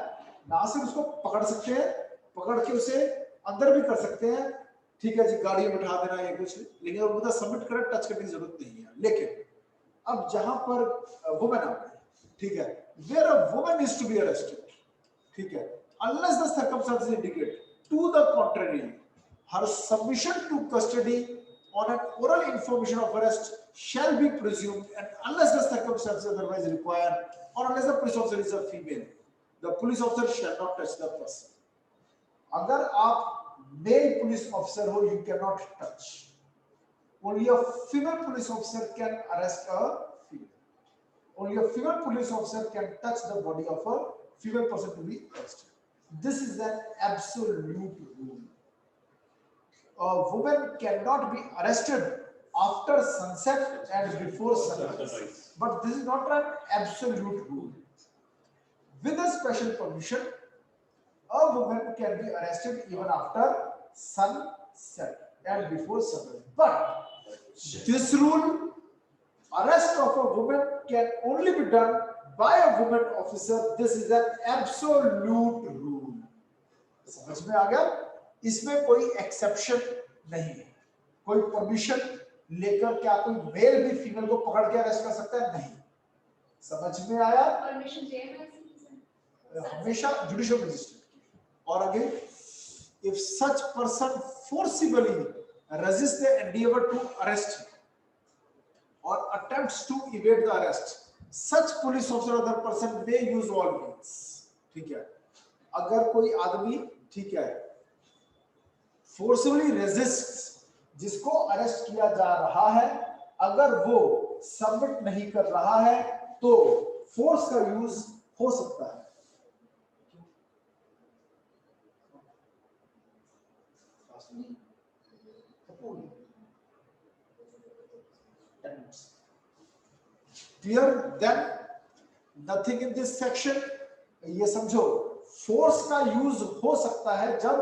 ना सिर्फ उसको पकड़ सकते हैं, पकड़ के उसे अंदर भी कर सकते हैं, ठीक है जी, गाड़ी में बिठा देना या कुछ, लेकिन उनको सबमिट कर टच करने की जरूरत नहीं है. लेकिन अब जहां पर वुमेन आ गई, ठीक है, where a woman is to be arrested, ठीक है, unless the circumstances indicate to the contrary, her submission to custody on an oral information of arrest shall be presumed, and unless the circumstances otherwise require, or unless the police officer is a female, the police officer shall not touch the person. अगर आप mail police officer हो, you cannot touch. Only a female police officer can arrest a female. Only a female police officer can touch the body of a female person to be arrested. This is an absolute rule. A woman cannot be arrested after sunset and before sunrise. But this is not an absolute rule. With a special permission, a woman can be arrested even after sunset and before sunrise. But this rule, arrest of a woman can only be done by a woman officer. This is an absolute rule. समझ में आ गया? इसमें कोई exception नहीं है. कोई permission लेकर क्या कोई मेल भी फीमेल को पकड़ के अरेस्ट कर सकता है? नहीं. समझ में आया? परमिशन चाहिए हमेशा जुडिशियल मजिस्ट्रेट. और आगे, if such person forcibly resists the endeavor to arrest or attempts to evade the arrest, such police officer or other person may use all means. ठीक है, अगर कोई आदमी, ठीक है, फोर्सफुली रेजिस्ट, जिसको अरेस्ट किया जा रहा है, अगर वो सबमिट नहीं कर रहा है, तो फोर्स का यूज हो सकता है. Clear? Then nothing in this section, ये समझो फोर्स का यूज हो सकता है जब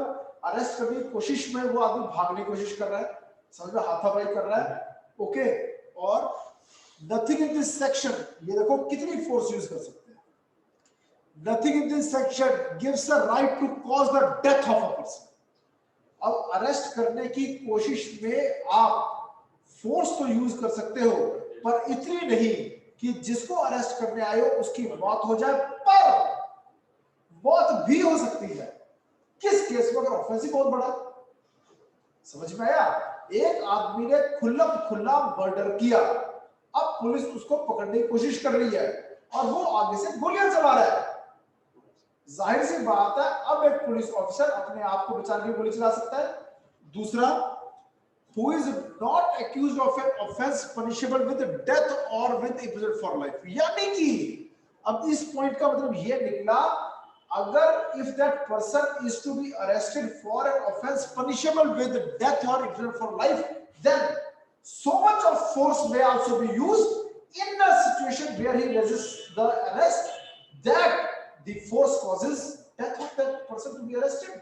अरेस्ट करने की कोशिश में वो आदमी भागने की कोशिश कर रहा है, समझ में, हाथापाई कर रहा है, ओके। और नथिंग इन दिस सेक्शन, ये देखो कितनी फोर्स यूज कर सकते हैं। Nothing in this section gives a right to cause the death of a person. अब अरेस्ट करने की कोशिश में आप फोर्स तो यूज कर सकते हो, पर इतनी नहीं कि जिसको अरेस्ट करने आए हो उसकी मौत हो जाए, पर मौत भी हो सकती है। किस केस में? अगर ऑफेंस ही बहुत बड़ा, समझ में आया? एक आदमी ने खुला मर्डर किया, अब पुलिस उसको पकड़ने की कोशिश कर रही है और वो आगे से गोलियां चला रहा है। जाहिर सी बात है, अब एक पुलिस ऑफिसर अपने आप को बचाने की गोली चला सकता है। दूसरा, who is not accused of an offense punishable with death or with imprisonment for life। यानी कि अब इस पॉइंट का मतलब ये निकला, अगर if that person is to be arrested for an offense punishable with death or imprisonment for life, then so much of force may also be used in a situation where he resists the arrest that the force causes death of that person to be arrested।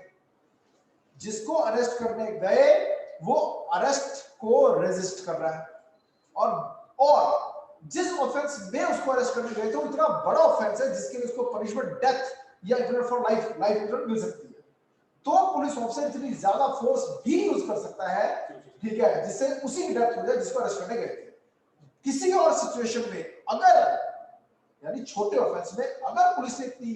जिसको arrest करने गए वो arrest को resist कर रहा है, और जिस ऑफेंस में उसको अरेस्ट करने गए थे वो इतना बड़ा ऑफेंस है जिसके लिए उसको पनिशमेंट डेथ या इम्प्रिजनमेंट फॉर लाइफ इम्प्रिजनमेंट मिल सकती है। तो पुलिस ऑफिसर इतनी ज्यादा फोर्स भी यूज कर सकता है, ठीक है, जिससे उसी की डेथ हो जाए जिसको अरेस्ट करने गए थे। किसी और सिचुएशन में अगर, यानी छोटे ऑफेंस में अगर पुलिस ने इतनी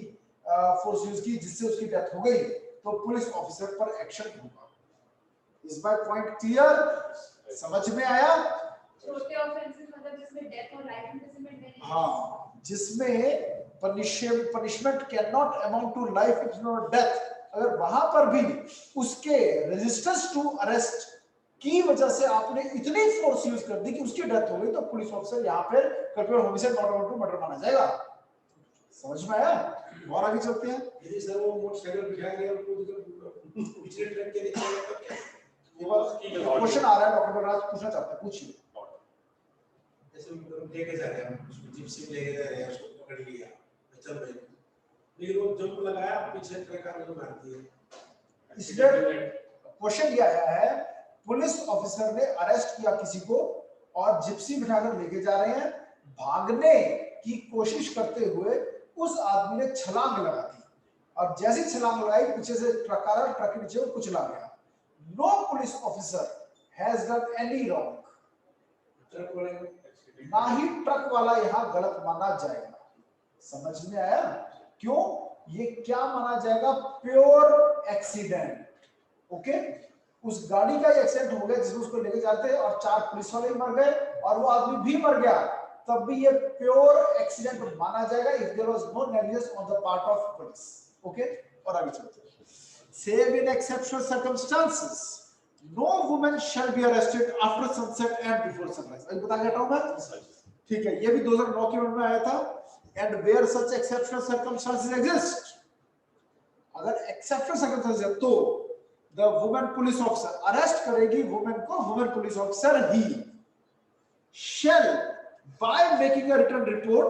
फोर्स यूज की जिससे उसकी डेथ हो गई, तो पुलिस ऑफिसर पर एक्शन होगा। इस बार पॉइंट क्लियर, समझ में आया? छोटे ऑफेंसेस मतलब जिसमें डेथ और लाइफ इम्प्रिजनमेंट नहीं है। हाँ, जिसमें punishment can not amount to life imprisonment और डेथ, अगर वहां पर भी उसके रेजिस्टेंस टू अरेस्ट की वजह से आपने इतनी फोर्स यूज कर दी कि उसकी डेथ हो गई, तो पुलिस ऑफिसर यहाँ पर culprit homicide not amount to murder माना जाएगा। समझ में आया? और आगे चलते हैं। यदि सर वो मोटरसाइकिल बिठाएंगे और पिछले ट्रक के नीचे तब क्या? ये बात क्वेश्चन आ रहा है, डॉक्टर बलराज पूछना चाहते हैं, पूछिए। जैसे लेके जा रहे हैं, उसको जिप्सी में लेके जा रहे हैं, उसको पकड़ लिया, चल भाई, लेकिन वो जंप लगाया, पीछे ट्रक आने को मार दिया। इसलिए क्वेश्चन ये आया है, पुलिस ऑफिसर ने अरेस्ट किया किसी को और जिप्सी बिठाकर लेके जा रहे हैं, भागने की कोशिश करते हुए उस आदमी ने छलांग लगा दी, और जैसी छलांग लगाई पीछे से ट्रक आ रहा, ट्रक के नीचे वो कुचला गया। No police officer has done any wrong, ना ही ट्रक वाला यहाँ गलत माना जाएगा। समझ में आया? क्यों? ये क्या माना जाएगा? Pure accident. ओके, उस गाड़ी का एक्सीडेंट हो गया जिसमें उसको लेके जाते और 4 पुलिस वाले मर गए और वो आदमी भी मर गया, तब भी ये प्योर एक्सीडेंट माना जाएगा if there was no negligence on the part of police। Okay, और आगे चलते हैं। Save in exceptional circumstances, no woman shall be arrested after sunset and before sunrise। अभी बता देता हूं मैं, ठीक है, ये भी 2009 के में आया था। And where such exceptional circumstances exist, अगर exceptional circumstances है तो the woman police officer arrest करेगी woman को, woman police officer he shall by making a written report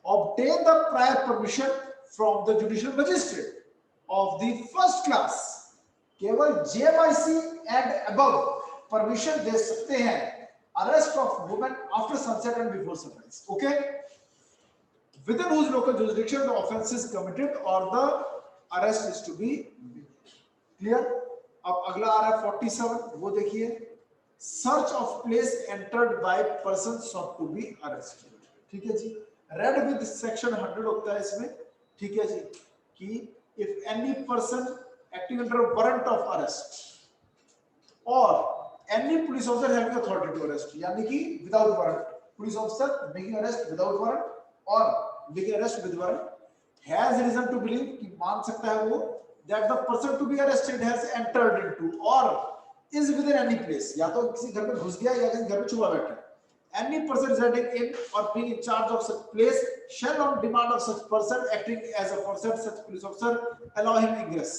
obtain the prior permission from the judicial magistrate of the first class। केवल JMIC and above permission दे सकते हैं arrest of women after sunset and before sunrise. Okay, within whose local jurisdiction the offense is committed or the arrest is to be clear। अब अगला आ रहा है 47, वो देखिए, search of place entered by person sought to be arrested। ठीक है जी, read with section 100 होता है इसमें, ठीक है जी, कि if any person acting under a warrant of arrest or any police officer having authority to arrest, यानी कि without warrant, police officer making arrest without warrant or making arrest with warrant has reason to believe, कि मान सकता है वो, that the person to be arrested has entered into or is within any place, या तो किसी घर में घुस गया या किसी घर में छुपा बैठा है। Any person residing in or being in charge of such place shall on demand of such person acting as a person such police officer allow him ingress।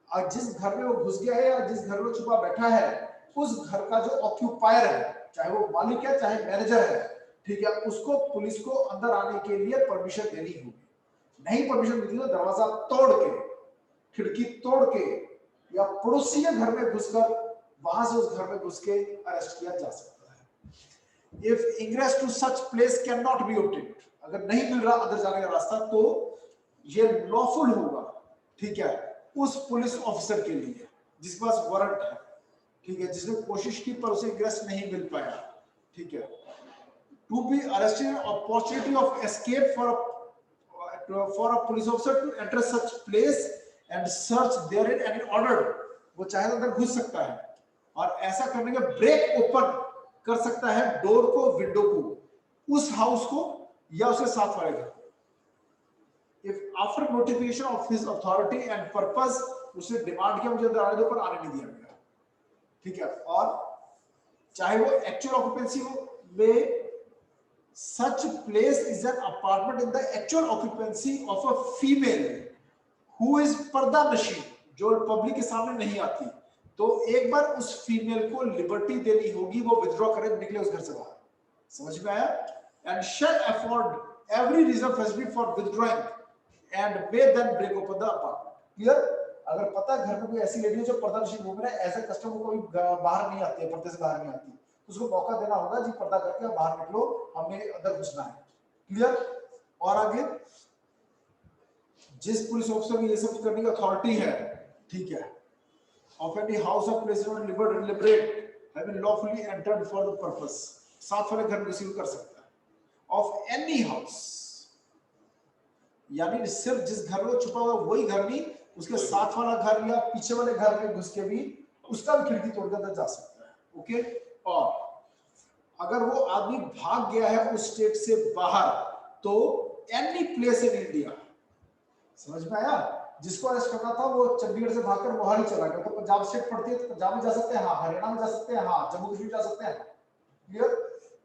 और जिस घर में वो घुस गया है या जिस घर में छुपा बैठा है, उस घर का जो ऑक्यूपायर है, चाहे वो मालिक है चाहे मैनेजर है, ठीक है, उसको पुलिस को अंदर आने के लिए परमिशन देनी होगी। नहीं परमिशन मिलती तो दरवाजा तोड़ के, खिड़की तोड़ के या पड़ोसी के घर में घुसकर वहां से उस घर में घुस के अरेस्ट किया जा सकता है। If ingress to such place can not be obtained, अगर नहीं मिल रहा अंदर जाने का रास्ता तो ये लॉफुल होगा, ठीक है, उस पुलिस ऑफिसर के लिए जिसके पास वारंट है, ठीक है, जिसने कोशिश की पर उसे इंग्रेस नहीं मिल पाया, ठीक है। To be arrested, opportunity of escape for a police officer to enter such place and search therein and in order, वो चाहे तो अंदर घुस सकता है और ऐसा करने के ब्रेक ओपन कर सकता है डोर को, विंडो को, उस हाउस को या उसके साथ वाले घर को। If after notification of his authority and purpose, उसने डिमांड किया मुझे अंदर आने दो पर आने नहीं दिया गया, ठीक है, और चाहे वो एक्चुअल ऑक्यूपेंसी हो में, such place is an apartment in the actual occupancy of a female who is पर्दा नशी, जो पब्लिक के सामने नहीं आती, तो एक बार उस फीमेल को लिबर्टी देनी होगी, वो विथड्रॉ करे, निकले उस घर से बाहर। समझ में आया? and shall afford every reason facility for withdrawing and may then break open the apartment। Clear? अगर पता है घर में कोई ऐसी लेडी है जो पर्दा नशी घूम रहा है, एज ए कस्टमर कोई बाहर नहीं आती है, पर्दे से बाहर नहीं आती, उसको मौका देना होगा जी पर्दा करके बाहर निकलो, हमें अंदर घुसना है। क्लियर? और आगे जिस पुलिस ऑफिसर को ये सब करने की अथॉरिटी है, ठीक है, of any house of place on liberate having lawfully entered for the purpose, साथ वाले घर में रिसीव कर सकता है। ऑफ एनी हाउस, यानी सिर्फ जिस घर में छुपा हुआ वही घर नहीं, उसके साथ वाला घर या पीछे वाले घर में घुस के भी उसका भी खिड़की तोड़कर अंदर जा सकता है। ओके? और अगर वो आदमी भाग गया है उस स्टेट से बाहर, तो एनी प्लेस इन इंडिया, समझ में आया? जिसको अरेस्ट करना था वो चंडीगढ़ से भागकर मोहाली चला गया, तो पंजाब स्टेट पड़ती है तो पंजाब में जा सकते हैं, हाँ, हरियाणा में जा सकते हैं, हाँ, जम्मू कश्मीर जा सकते हैं। Clear?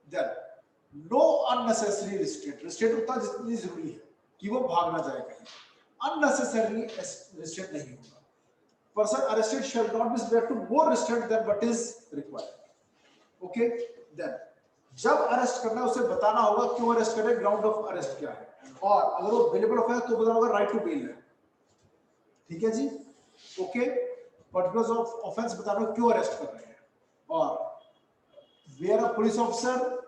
Then no unnecessary restraint, restraint उतना जितनी जरूरी है कि वो भाग ना जाए कहीं, अननेसेसरी रिस्ट्रेंट नहीं होगा। Person arrested shall not be subject to more restraint than what is required. Okay? देन जब अरेस्ट करना है उसे बताना होगा क्यों अरेस्ट करें, ग्राउंड ऑफ अरेस्ट क्या है, और अगर वो बेलेबल ऑफ है तो बताना होगा राइट टू बेल है। ठीक है जी? ओके? पर्टिकुलर्स ऑफ ऑफेंस बताना होगा क्यों अरेस्ट कर रहे हैं, और where a police officer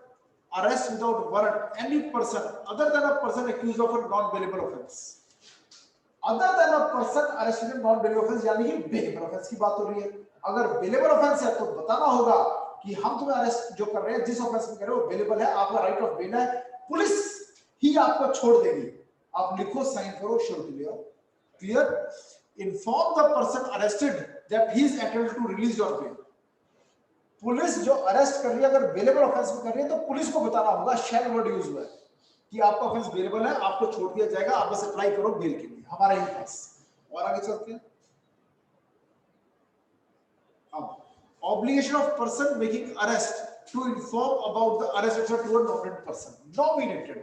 arrest without warrant any person other than a person accused of a non bailable offence, other than a person arrested in non bailable offence, यानी कि bailable offence की बात हो रही है। अगर बेलेबल ऑफेंस है तो बताना होगा कि हम तुम्हें अरेस्ट जो कर रहे हैं, जिस ऑफेंस में कर रहे हो अवेलेबल है, आपका राइट ऑफ बेल है, पुलिस ही आपको छोड़ देगी, आप लिखो, साइन करो, श्योरिटी ले आओ। Clear? Inform the person arrested that he is entitled to release on bail. Police जो अरेस्ट कर रही है अगर बेलेबल ऑफेंस में कर रही है तो पुलिस को बताना होगा, शैल वर्ड यूज हुआ है कि आपका ऑफेंस बेलेबल है, आपको छोड़ दिया जाएगा, आप बस अप्लाई करो बेल के लिए हमारे ही पास। और आगे चलते हैं। अब obligation of person making arrest to inform about the arrest to a nominated person, nominated,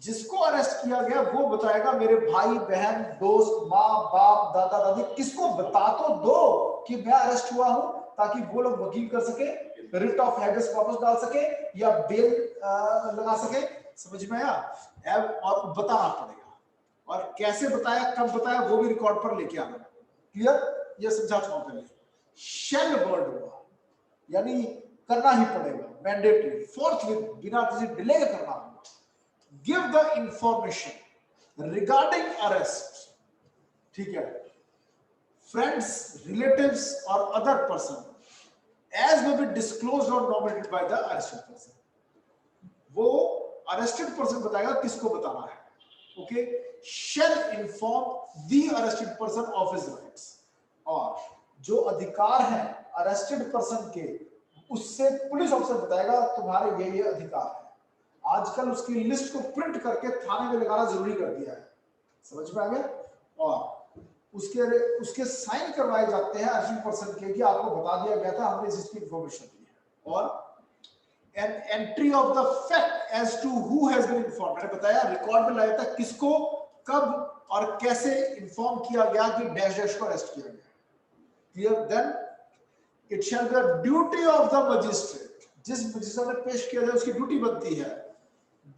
जिसको अरेस्ट किया गया वो बताएगा, मेरे भाई बहन दोस्त माँ बाप दादा दादी, किसको बता तो दो कि मैं अरेस्ट हुआ हूं, ताकि वो लोग वकील कर सके, रिट ऑफ हैबेस कॉर्पस डाल सके या बेल लगा सके। समझ में आया? और बताना पड़ेगा, और कैसे बताया कब बताया वो भी रिकॉर्ड पर लेके आना। क्लियर? ये समझा चुका पहले। शैल वर्ड हुआ यानी करना ही पड़ेगा, मैंडेटरी, फोर्थविथ, बिना किसी डिले करना होगा। Give the information regarding arrest, ठीक है, friends, relatives or other person as may be disclosed or nominated by the arrested person. वो अरेस्टेड पर्सन बताएगा किसको बताना है। Okay? Shall inform the arrested person of his rights, और जो अधिकार है अरेस्टेड पर्सन के, उससे पुलिस ऑफिसर बताएगा तुम्हारे ये अधिकार है। आजकल उसकी लिस्ट को प्रिंट करके थाने में लगाना जरूरी कर दिया है। समझ में आ गया? और उसके साइन करवाए जाते हैं अरेस्टेड पर्सन के कि आपको बता दिया गया था, हमने इसकी इंफॉर्मेशन दी है। और an entry of the fact as to who has been informed, मैंने बताया रिकॉर्ड में लाया था किसको कब और कैसे इन्फॉर्म किया गया कि डैश डैश को अरेस्ट किया गया। Clear? Then it shall be a duty of the magistrate, जिस हमें पेश किया जाए उसकी ड्यूटी बनती है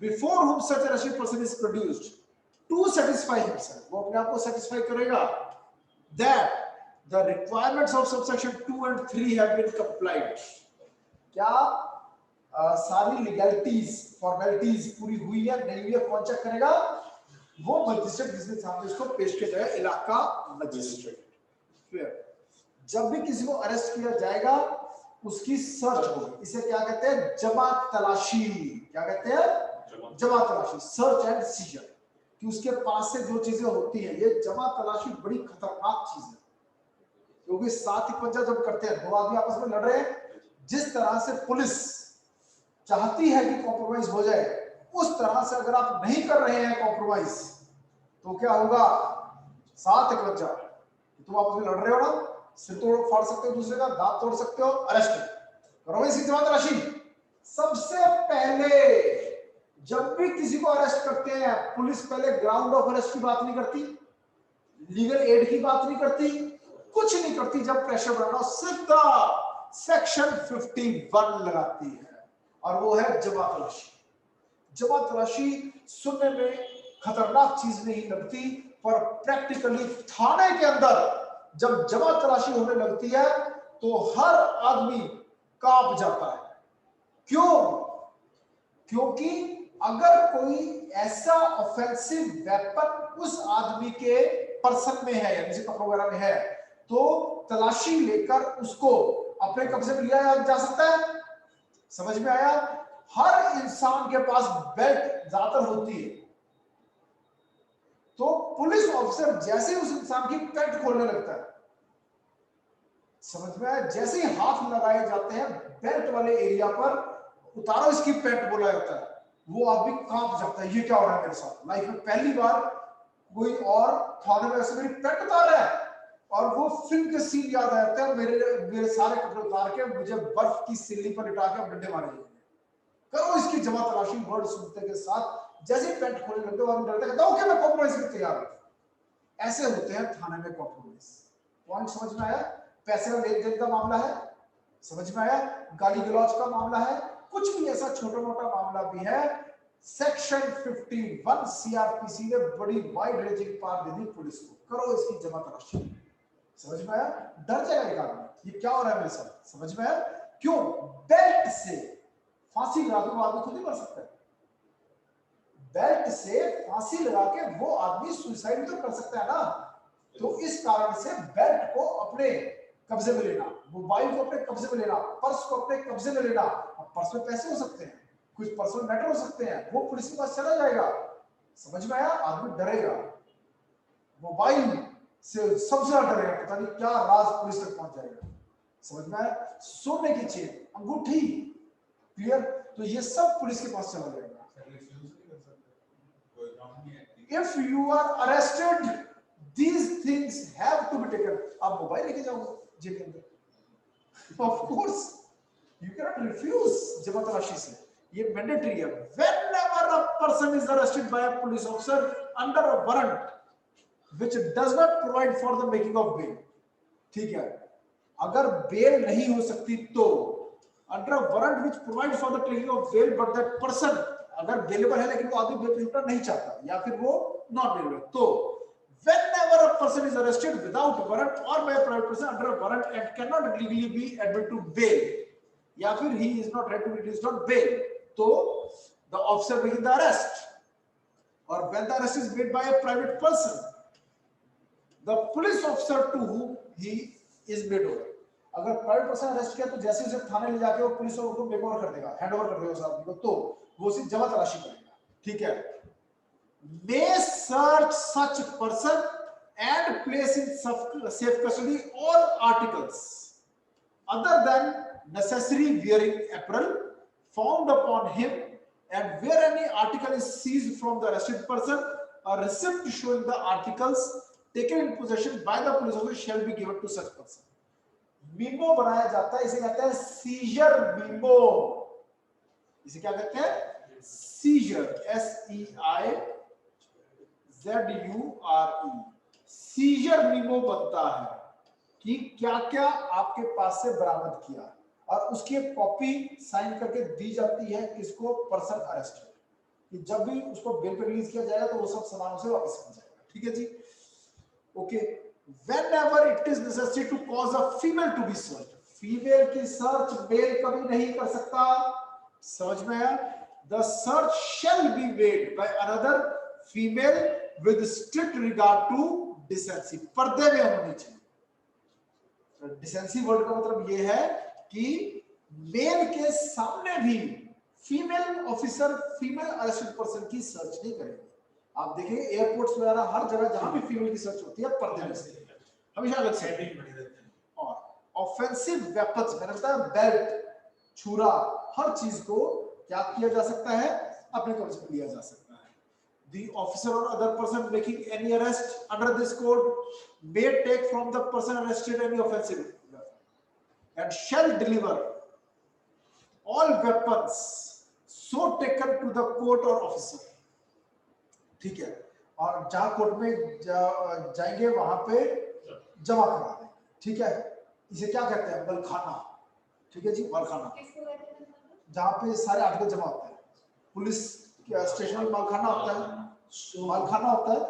before whom such arrested person is produced to satisfy himself, वो अपने आप को सेटिस्फाई करेगा that the requirements of subsection 2 and 3 have been complied, क्या सारी लीगैलिटीज फॉर्मेलिटीज पूरी हुई है नहीं हुई है, कौन चेक करेगा? वो मजिस्ट्रेट जिसके सामने इसको पेश किया जाएगा, इलाका मजिस्ट्रेट। जब भी किसी को अरेस्ट किया जाएगा उसकी सर्च होगी, इसे क्या कहते हैं? जमा तलाशी। क्या कहते हैं? जमा तलाशी, सर्च एंड सीजर, कि उसके पास से जो चीजें होती हैं, ये जमा तलाशी बड़ी खतरनाक चीज है, क्योंकि 751 जब करते हैं, दो आदमी आपस में लड़ रहे हैं, जिस तरह से पुलिस चाहती है कि कॉम्प्रोमाइज हो जाए, उस तरह से अगर आप नहीं कर रहे हैं कॉम्प्रोमाइज, तो क्या होगा? 751 तुम आपस में लड़ रहे हो ना, सिर तोड़ फाड़ सकते हो दूसरे का, दांत तोड़ सकते हो, अरेस्ट करो इसकी जमा तलाशी। सबसे पहले जब भी किसी को अरेस्ट करते हैं, पुलिस पहले ग्राउंड ऑफ अरेस्ट की बात नहीं करती, लीगल एड की बात नहीं करती, कुछ नहीं करती। जब प्रेशर बढ़ाना, सीधा सेक्शन 51 लगाती है, और वो है जमा तलाशी। जमा तलाशी सुनने में खतरनाक चीज नहीं लगती, पर प्रैक्टिकली थाने के अंदर जब जमा तलाशी होने लगती है तो हर आदमी कांप जाता है। क्यों? क्योंकि अगर कोई ऐसा ऑफेंसिव वेपन उस आदमी के पर्सन में है, यानी कपड़ों वगैरह में है, तो तलाशी लेकर उसको अपने कब्जे में लिया जा सकता है। समझ में आया? हर इंसान के पास बेल्ट ज्यादातर होती है, तो पुलिस ऑफिसर जैसे उस इंसान की पेट खोलने लगता है, समझ में आया? जैसे ही हाथ लगाए जाते हैं बेल्ट वाले एरिया पर, उतारो इसकी पेट बोला जाता है, वो आदमी कांप जाता है, ये क्या हो रहा है मेरे साथ? लाइफ में पहली बार कोई और थाने में ऐसे मेरी पेट उतार रहा है, और वो फिल्म के सीन याद आ जाते हैं, मेरे सारे कपड़े उतार के मुझे बर्फ की सिल्ली पर लिटा के डंडे मारे जाएंगे। करो इसकी जमा तलाशी वर्ड सुनते के साथ जैसे पेट खोलने लगते हो, आदमी डरता है, ओके मैं कॉम्प्रोमाइज करने तैयार हूं। ऐसे होते हैं थाने में कॉम्प्रोमाइज। पॉइंट समझ में आया? पैसे का लेन देन का मामला है, समझ में आया? गाली गलौज का मामला है, कुछ भी ऐसा छोटा मोटा मामला भी है, सेक्शन 51 सीआरपीसी ने बड़ी वाइड रेंजिंग पावर दे दी पुलिस को, करो इसकी जमा तलाशी। समझ में आया? डर जाएगा एक आदमी, ये क्या हो रहा है मेरे साथ? समझ में आया? क्यों? बेल्ट से फांसी लगा के वो आदमी खुद ही मर सकता है। बेल्ट से फांसी लगा के वो आदमी सुसाइड तो कर सकता है ना। तो इस कारण से बेल्ट को अपने कब्जे में लेना, मोबाइल को अपने कब्जे में लेना, पर्स को अपने कब्जे में लेना, अब पर्स में पैसे हो सकते हैं, कुछ पर्सनल मैटर हो सकते हैं, वो पुलिस के पास चला जाएगा। समझ में आया? आदमी डरेगा, मोबाइल से सबसे ज्यादा डरेगा, पता नहीं क्या राज पुलिस तक पहुंच जाएगा। समझ में आया? सोने की चेन, अंगूठी, क्लियर? तो ये सब पुलिस के पास चला जाएगा। If you are arrested, these things have to be taken. आप मोबाइल लेके जाओगे जेल के अंदर, of course you cannot refuse जमा तलाशी से, ये मैंडेटरी है। Whenever a person is arrested by a police officer under a warrant which does not provide for the making of bail, ठीक है, अगर बेल नहीं हो सकती तो under a warrant which provides for the taking of bail, but that person अगर bailable है लेकिन वो आदमी बेल छूटना नहीं चाहता, या फिर वो नॉन बेलेबल, तो whenever a person is arrested without warrant or by a private person under a warrant and cannot legally be admitted to bail, या फिर he is not ready to be released on bail, तो the officer making the arrest, or when the arrest is made by a private person, the police officer to whom he is made over, अगर private person arrest किया तो जैसे उसे थाने ले जाके वो police को मेक ओवर कर देगा, हैंड ओवर कर देगा उस आदमी को, तो वो उसे जमा तलाशी करेगा। ठीक है? may search such person and place in safe custody all articles other than necessary wearing apparel found upon him, and where any article is seized from the arrested person, a receipt showing the articles taken in possession by the police officer shall be given to such person. Memo बनाया जाता है, इसे कहते हैं scissor memo. इसे क्या कहते हैं? सीजर, SEIZURE, सीजर मीमो बनता है कि क्या क्या आपके पास से बरामद किया। और उसकी एक कॉपी साइन करके दी जाती है किसको, पर्सन अरेस्ट, कि जब भी उसको बेल पे रिलीज किया जाएगा तो वो सब सामान उसे वापस मिल जाएगा। ठीक है जी, okay. whenever it is necessary to cause a female to be searched, female की सर्च मेल कभी नहीं कर सकता, समझ में आया? The search shall be made by another female with strict regard to decency, पर्दे में होनी चाहिए। डिसेंसी वर्ड का मतलब ये है कि मेल के सामने भी female officer female arrested person की सर्च नहीं करेंगे। आप देखेंगे एयरपोर्ट्स वगैरह हर जगह जहां भी फीमेल की सर्च होती है पर्दे में से, हमेशा अलग से। और ऑफेंसिव वेपन्स, मैंने बताया बेल्ट, छुरा, हर चीज को क्या किया जा सकता है, अपने कब्जे में लिया जा सकता है। The officer or other person making any arrest under this code may take from the person arrested any offensive weapon and shall deliver all weapons so taken to the court or officer। ठीक है, और जहां court में जाएंगे वहां पे जमा करा देंगे। ठीक है, इसे क्या कहते हैं, बलखाना। ठीक है जी, बलखाना, किसको कहते हैं? जहां पे सारे आर्टिकल जमा होते हैं। पुलिस स्टेशन में मालखाना होता है, मालखाना होता है,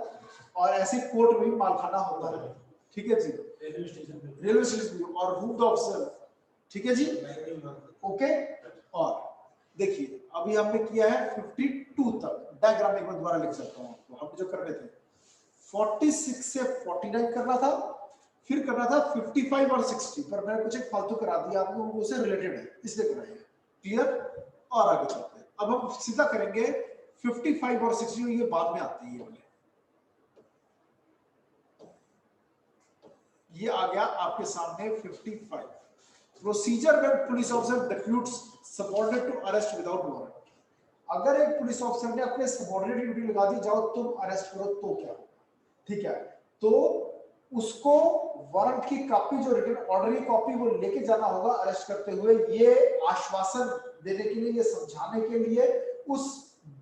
और ऐसे कोर्ट में भी मालखाना होता है। ठीक है जी, रेलवे स्टेशन भी, और रूम द ऑफिसर। ठीक है जी, ओके। और देखिए अभी हमने किया है 52 तक, डायग्राम एक बार दोबारा लिख सकता हूं आपको, हम जो कर रहे थे 46 से 49 करना था, फिर करना था 55 और 60, पर मैंने कुछ एक फालतू करा दिया आपको, वो से रिलेटेड है इसलिए कराइए। क्लियर? और आगे चलते हैं, अब हम सीधा करेंगे 55 और 60, ये बाद में आते हैं। ये आ गया आपके सामने 55। Procedure when police officer deputes subordinate to arrest without warrant. अगर एक पुलिस ऑफिसर ने अपने सबऑर्डिनेट ड्यूटी लगा दी, जाओ तुम अरेस्ट करो, तो क्या? ठीक है, तो उसको वारंट की कॉपी, जो रिटन ऑर्डर की कॉपी, वो लेके जाना होगा अरेस्ट करते हुए, ये आश्वासन देने के लिए, ये समझाने के लिए, उस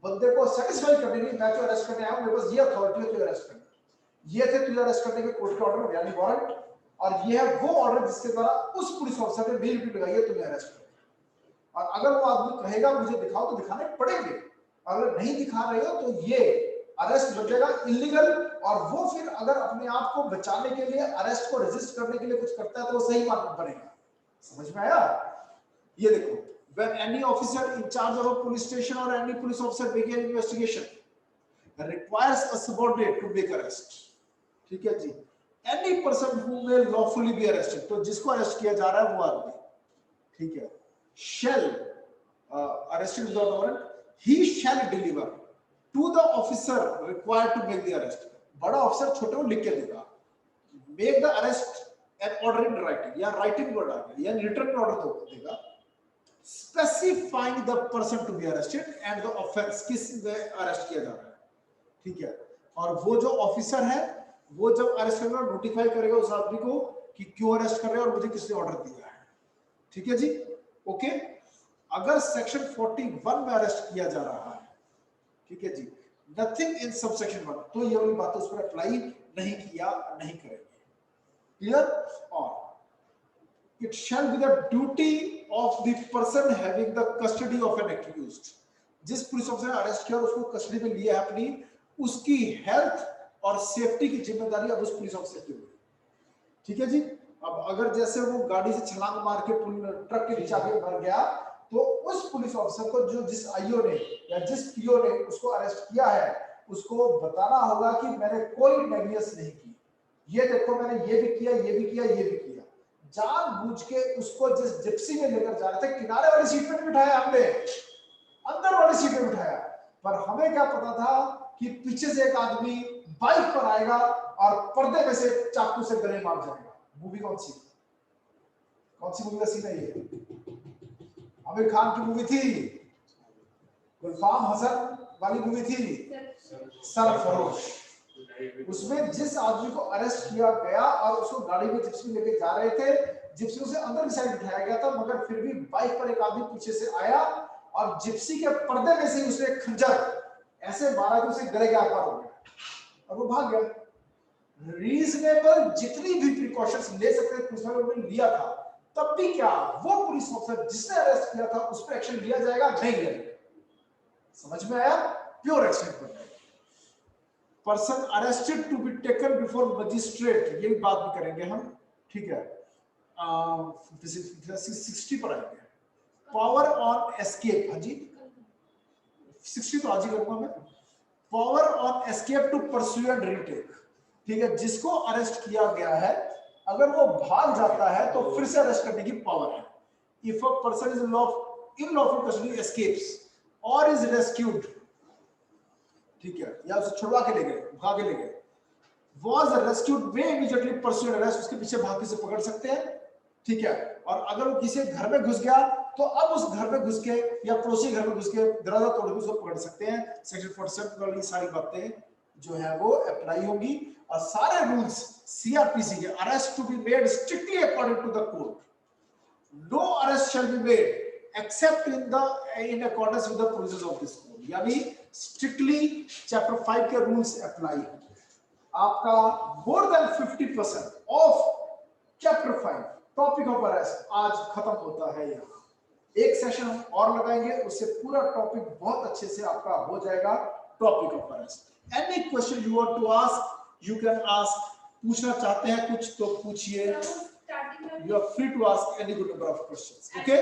बंदे को सेटिस्फाई करने के लिए, मैं तो अरेस्ट करने आया हूं, मेरे पास ये अथॉरिटी है तुझे अरेस्ट करने, ये थे तुझे अरेस्ट करने के कोर्ट के ऑर्डर यानी वारंट, और ये है वो ऑर्डर जिसके द्वारा उस पुलिस ऑफिसर ने मेल ड्यूटी लगाई है तुम्हें अरेस्ट करने। और अगर वो आदमी कहेगा मुझे दिखाओ, तो दिखाने पड़ेंगे, अगर नहीं दिखा रहे हो तो ये अरेस्ट बचेगा इलीगल, और वो फिर अगर अपने आप को बचाने के लिए, अरेस्ट को रेजिस्ट करने के लिए कुछ करता है तो वो सही मानना बनेगा। समझ में आया? ये देखो, when any officer in charge of a police station or any police officer begin investigation requires a subordinate to make arrest। ठीक है जी, any person who may lawfully be arrested, तो जिसको अरेस्ट किया जा रहा है वो आदमी, ठीक है, shall arrested without warrant, he shall deliver to the officer required to make the arrest। बड़ा ऑफिसर छोटे को लिख के देगा, make the arrest an order in writing, या writing word आ गया, या written order देगा, specifying the person to be arrested and the offense, किस में अरेस्ट किया जा रहा है। ठीक है, और वो जो ऑफिसर है वो जब अरेस्ट करेगा नोटिफाई करेगा उस आदमी को कि क्यों अरेस्ट कर रहे हैं और मुझे किसने ऑर्डर दिया है। ठीक है जी, ओके। अगर सेक्शन 41 में अरेस्ट किया जा रहा है, ठीक है जी, नथिंग इन सबसेक्शन 1, तो ये वाली बात उस पर अप्लाई नहीं किया, नहीं करेंगे। क्लियर? और it shall be the duty of the person having the custody of N accused. जिस पुलिस ऑफिसर ने अरेस्ट किया और उसको कस्टडी में लिया है अपनी, उसकी हेल्थ और सेफ्टी की जिम्मेदारी अब उस पुलिस ऑफिसर की होगी। ठीक है जी, अब अगर जैसे वो गाड़ी से छलांग मार के ट्रक के नीचे आके मर गया, तो उस पुलिस ऑफिसर को जो जिस आईओ ने या जिस पीओ ने उसको अरेस्ट किया है, उसको बताना होगा कि मैंने कोई नेग्लिजेंस नहीं की, ये देखो मैंने ये भी किया, ये भी किया, ये भी किया। जानबूझ के उसको जिस जिप्सी में लेकर जा रहे थे, किनारे वाली सीट पे बिठाया हमने, अंदर वाली सीट पे बिठाया, पर हमें क्या पता था कि पीछे से एक आदमी बाइक पर आएगा और पर्दे में से चाकू से गले मार जाएगा। मूवी कौन सी मूवी का सीन है ये? आमिर खान की मूवी थी, गुलफाम हसन वाली मूवी थी, सरफरोश। उसमें जिस आदमी को अरेस्ट किया गया और उसको गाड़ी में जिप्सी लेके जा रहे थे, जिप्सी उसे अंदर की साइड बिठाया गया था, मगर फिर भी बाइक पर एक आदमी पीछे से आया और जिप्सी के पर्दे में से उसने खंजर ऐसे मारा कि उसे गले के आर पार हो गया और वो भाग गया। रीजनेबल जितनी भी प्रिकॉशंस ले सकते थे पुलिस वालों ने लिया था, तब भी क्या वो पुलिस ऑफिसर जिसने अरेस्ट किया था उस पर एक्शन लिया जाएगा? नहीं लिया जाएगा। समझ में आया? प्योर एक्शन पर person arrested to be taken before magistrate, ये बात भी करेंगे हम, ठीक है। 60 पर आएंगे। पावर ऑन एस्केप, हाँ जी 60 तो आज ही करूंगा मैं। Power on escape to pursue and retake, ठीक है। जिसको अरेस्ट किया गया है अगर वो भाग जाता है तो फिर से अरेस्ट करने की पावर है। If a person is in lawful custody escapes और इज रेस्क्यूड, ठीक है, या उसे छुड़वा के ले गए, भाग के ले गए, was rescued may immediately pursue arrest, उसके पीछे भाग के से पकड़ सकते हैं, ठीक है। और अगर वो किसी घर में घुस गया तो अब उस घर में घुस के या पड़ोसी घर में घुस के दरवाजा तोड़ के उसको पकड़ सकते हैं। सेक्शन 47 वाली सारी बातें जो है वो अप्लाई होगी और सारे रूल्स सीआरपीसी के arrest to be made strictly according to the code. No arrest shall be made except in accordance with the provisions of this code, यानी स्ट्रिक्टली चैप्टर 5 के रूल्स अप्लाई। आपका more than 50% of chapter 5 topic of arrest आज खत्म होता है। यहाँ एक session हम और लगाएंगे, उससे पूरा टॉपिक बहुत अच्छे से आपका हो जाएगा topic of arrest. Any question you want to ask you can ask, पूछना चाहते हैं कुछ तो पूछिए, you are free to ask any good number of questions, okay.